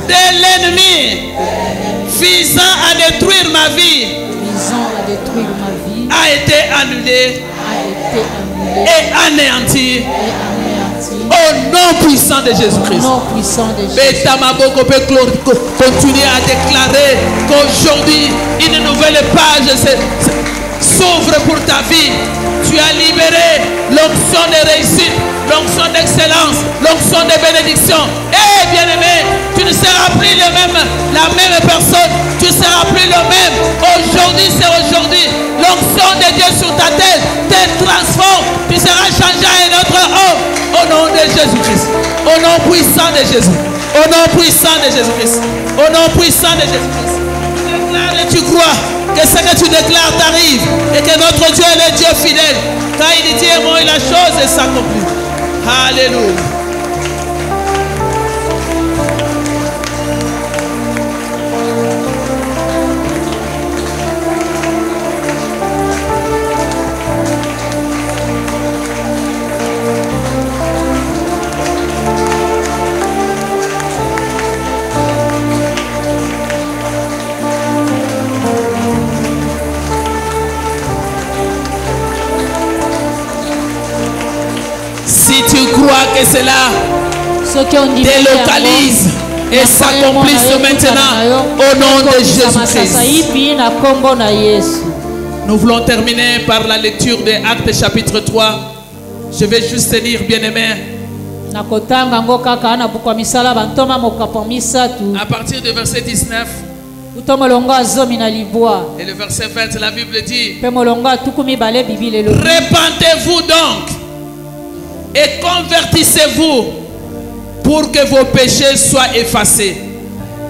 de l'ennemi visant à détruire ma vie Visant à détruire ma vie a été annulé a été annulé et anéanti et anéanti au nom puissant de au Jésus-Christ. nom puissant de Jésus. Betamaboko peut continuer à déclarer qu'aujourd'hui une nouvelle page s'ouvre pour ta vie. Tu as libéré l'onction de réussite, l'onction d'excellence, l'onction de bénédiction. Eh bien-aimé, tu ne seras plus la même personne. Tu ne seras plus le même. Aujourd'hui, c'est aujourd'hui. L'onction de Dieu sur ta tête te transforme. Tu seras changé à un autre homme. Au nom de Jésus-Christ. Au nom puissant de Jésus. Au nom puissant de Jésus-Christ. Au nom puissant de Jésus-Christ. Tu déclares et tu crois que ce que tu déclares t'arrive et que notre Dieu est le Dieu fidèle. Quand il dit un mot et la chose s'accomplit. Alléluia. Si tu crois que cela Soki ondimeli yango, délocalise et s'accomplisse maintenant au nom de Jésus-Christ. Jésus-Christ. Na kombo na Yesu. Nous voulons terminer par la lecture des Actes chapitre 3. Je vais juste lire, bien-aimé, Nakotanga ngo kaka na buku ya misala bantoma mokapo misatu. à partir du verset 19 Uto molongo azomi na libwa. et le verset 20, la Bible dit: Pe molongo atuku mibale bibili elobi. Repentez-vous donc et convertissez-vous pour que vos péchés soient effacés.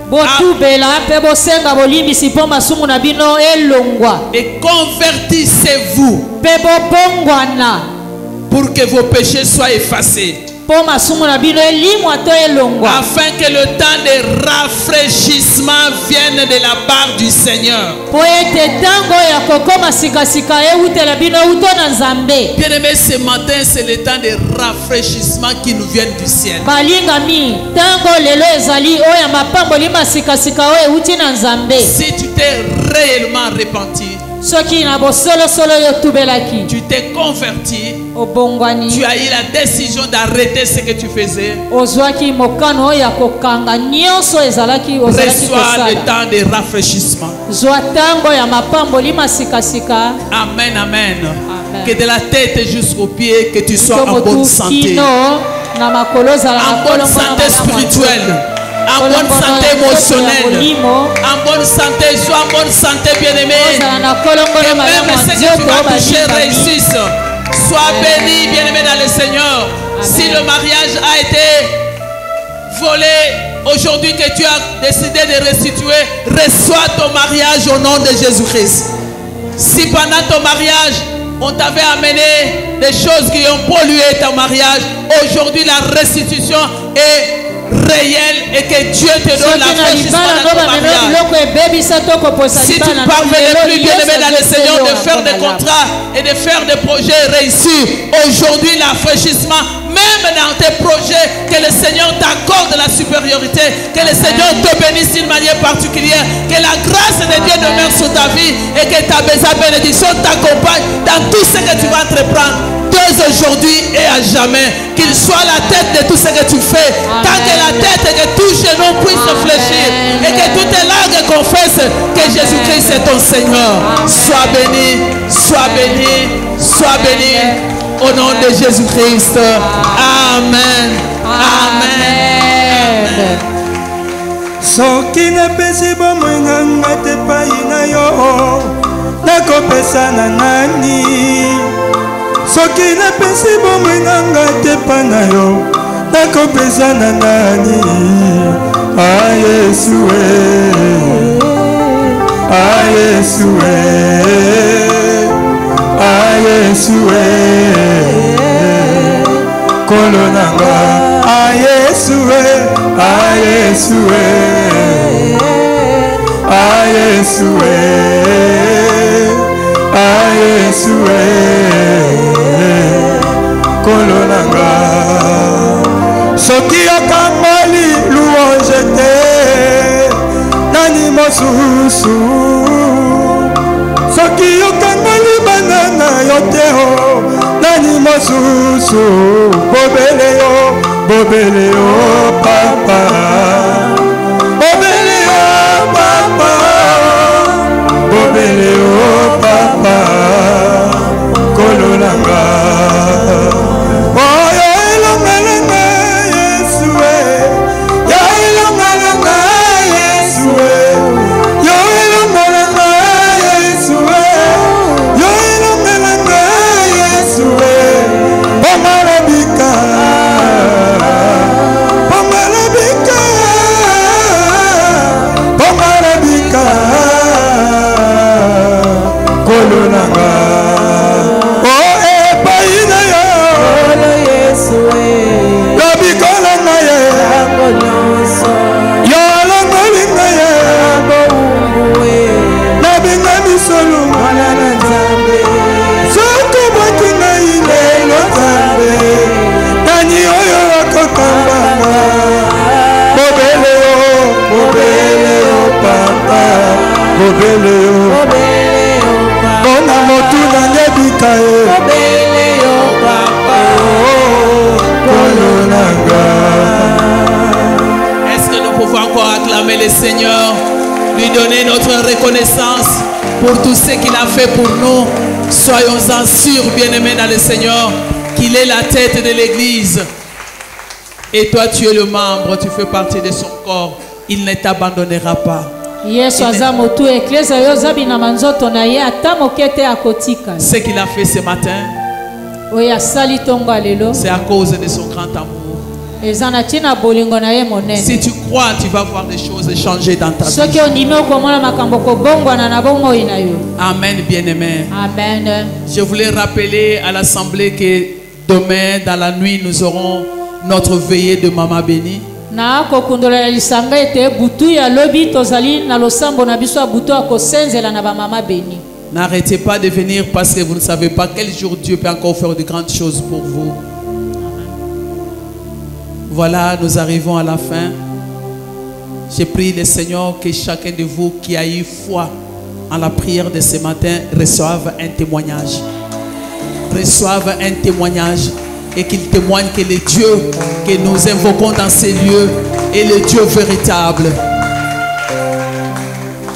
Botubela pe bosenga bolimbisi mpo masumu na bino elongwa. Et convertissez-vous Pe bobongwana pour que vos péchés soient effacés. mpo masumu na bino elimwa to elongwa. Afin que le temps de rafraîchissement vienne de la part du Seigneur. Po ete ntango ya kokoma sikasika eutela bino uto na Nzambe. Bien-aimé, ce matin, c'est le temps de rafraîchissement qui nous vient du ciel. Balingami ntango lelo ezali oyo ya mapamboli masikasika oyo euti na Nzambe. Si tu t'es réellement repenti, Soki na bosolosolo yo tubelaki tu t'es converti, obongwani tu as eu la décision d'arrêter ce que tu faisais, ozwaki mokano oyo ya kokanga nyonso ezalaki ozalaki reçois kosala. le temps de rafraîchissement. Zwa ntango ya mapamboli masikasika Amen, amen. Amen. Que de la tête jusqu'aux pieds, que tu sois to en bonne motu santé. kino na makolo ozala En na bonne kolongo na santé malamu ya spirituelle, en Kolongo bonne na santé nzoto ya émotionnelle, molimo, en bonne santé, sois en bonne santé, bien-aimé. ozala na kolongo Et na malamu même ya ce que tu nzoto vas toucher balingami. réussisse. Sois béni, bien-aimé dans le Seigneur. Si le mariage a été volé, aujourd'hui que tu as décidé de restituer, reçois ton mariage au nom de Jésus-Christ. Si pendant ton mariage, on t'avait amené des choses qui ont pollué ton mariage, aujourd'hui la restitution est réel et que Dieu te donne l'affranchissement dans ton mariage. Si tu ne parvenais plus, bien-aimé dans le Seigneur, de faire des contrats et de faire des projets réussis, aujourd'hui l'affranchissement, même dans tes projets, que le Seigneur t'accorde la supériorité, que le Seigneur te bénisse d'une manière particulière, que la grâce de Dieu demeure sur ta vie et que ta bénédiction t'accompagne dans tout ce que tu vas entreprendre. Dès aujourd'hui et à jamais, qu'il soit la tête de tout ce que tu fais. Tant que la tête et que tout genou puisse se fléchir et que toutes les langues confessent que Jésus-Christ est ton Seigneur. Sois béni, sois béni, sois béni au nom de Jésus-Christ. Amen. Amen. Soki napesi bomoi nanga te pai na yo, nakopesa na nani? Soki napesi bomoi nanga te pa na yo, nakopesa na nani? Ah Yesu ah Yesu ah Yesu Kolo nanga, ah Yesu ah Yesu ah Yesu ah Yesu Kolo nanga. Soki okamboli louange te, nani mosusu? Soki okamboli banana yo te ho, nani mosusu? Bobele yo papa, bobele yo papa, bobele yo papa, Kolo nanga. Oh yo ilonga Yesu yo ilonga Yesu yo ilonga Yesu yo ilonga Yesu Pomarabika Kolo nanga. Oh epaina yo Yesu lobi kolo na ye yo longoli na ye lobi na misolu mwana na Nzambe soko baki na ile lo Nzambe nani oyo akokambanga bobele yo papa bobele yo bona motu na nebika ye bobele yo papa Kolo nanga. Est-ce que nous pouvons encore acclamer le Seigneur, lui donner notre reconnaissance pour tout ce qu'il a fait pour nous? Soyons-en sûrs, bien-aimés dans le Seigneur, qu'il est la tête de l'Église. Et toi, tu es le membre, tu fais partie de son corps. Il ne t'abandonnera pas. Ce qu'il a fait ce matin, c'est à cause de son grand amour. Si tu crois, tu vas voir des choses changer dans ta vie. Amen, bien-aimé. Amen. Je voulais rappeler à l'assemblée que demain, dans la nuit, nous aurons notre veillée de Maman Bénie. N'arrêtez pas de venir parce que vous ne savez pas quel jour Dieu peut encore faire de grandes choses pour vous. Voilà, nous arrivons à la fin. Je prie le Seigneur que chacun de vous qui a eu foi en la prière de ce matin reçoive un témoignage. Reçoive un témoignage et qu'il témoigne que le Dieu que nous invoquons dans ces lieux est le Dieu véritable.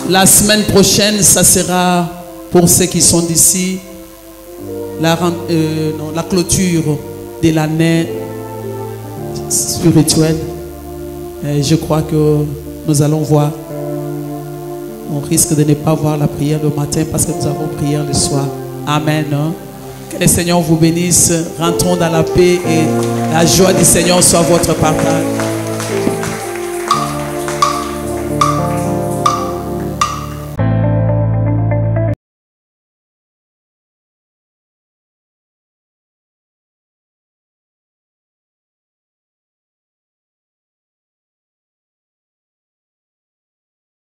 La semaine prochaine, ça sera pour ceux qui sont d'ici la clôture de l'année spirituelle. Je crois que nous allons voir. On risque de ne pas voir la prière le matin parce que nous avons prière le soir. Amen. Que le Seigneur vous bénisse. Rentrons dans la paix et la joie du Seigneur soit votre partage.